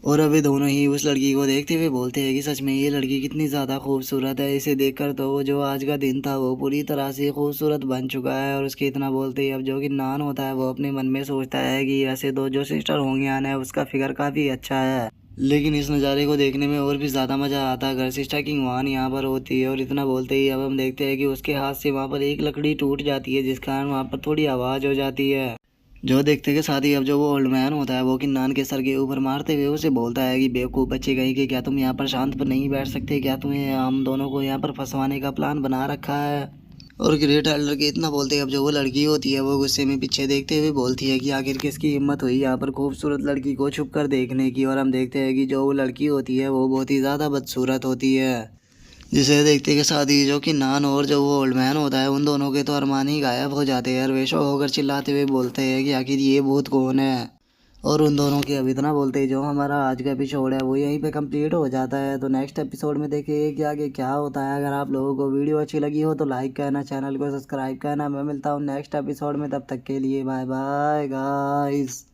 और अभी दोनों ही उस लड़की को देखते हुए बोलते हैं कि सच में ये लड़की कितनी ज़्यादा खूबसूरत है, इसे देखकर तो वो जो आज का दिन था वो पूरी तरह से खूबसूरत बन चुका है। और उसके इतना बोलते ही अब जो कि नान होता है वो अपने मन में सोचता है कि ऐसे दो जो सिस्टर होंगे है उसका फिगर काफ़ी अच्छा है, लेकिन इस नज़ारे को देखने में और भी ज़्यादा मज़ा आता है अगर सिस्टर किंग वान यहाँ पर होती है। और इतना बोलते ही अब हम देखते हैं कि उसके हाथ से वहाँ पर एक लकड़ी टूट जाती है, जिस कारण वहाँ पर थोड़ी आवाज़ हो जाती है। जो देखते के साथ ही अब जो वो ओल्ड मैन होता है वो किन्नान के सर के ऊपर मारते हुए उसे बोलता है कि बेवकूफ़ बच्चे कहीं के, क्या तुम यहाँ पर शांत पर नहीं बैठ सकते, क्या तुम्हें हम दोनों को यहाँ पर फंसवाने का प्लान बना रखा है। और ग्रेट एल्डर के इतना बोलते हैं अब जो वो लड़की होती है वो गुस्से में पीछे देखते हुए बोलती है कि आखिर किसकी हिम्मत हुई यहाँ पर खूबसूरत लड़की को छुप कर देखने की। और हम देखते हैं कि जो वो लड़की होती है वो बहुत ही ज़्यादा बदसूरत होती है, जिसे देखते के साथ ही जो कि नान और जो वो ओल्ड मैन होता है उन दोनों के तो अरमान ही गायब हो जाते हैं। और वे शौक होकर चिल्लाते हुए बोलते हैं कि आखिर ये भूत कौन है। और उन दोनों के अब इतना बोलते ही जो हमारा आज का एपिसोड है वो यहीं पे कंप्लीट हो जाता है। तो नेक्स्ट एपिसोड में देखिए कि आगे क्या होता है। अगर आप लोगों को वीडियो अच्छी लगी हो तो लाइक करना, चैनल को सब्सक्राइब करना। मैं मिलता हूँ नेक्स्ट एपिसोड में, तब तक के लिए बाय बाय गाइस।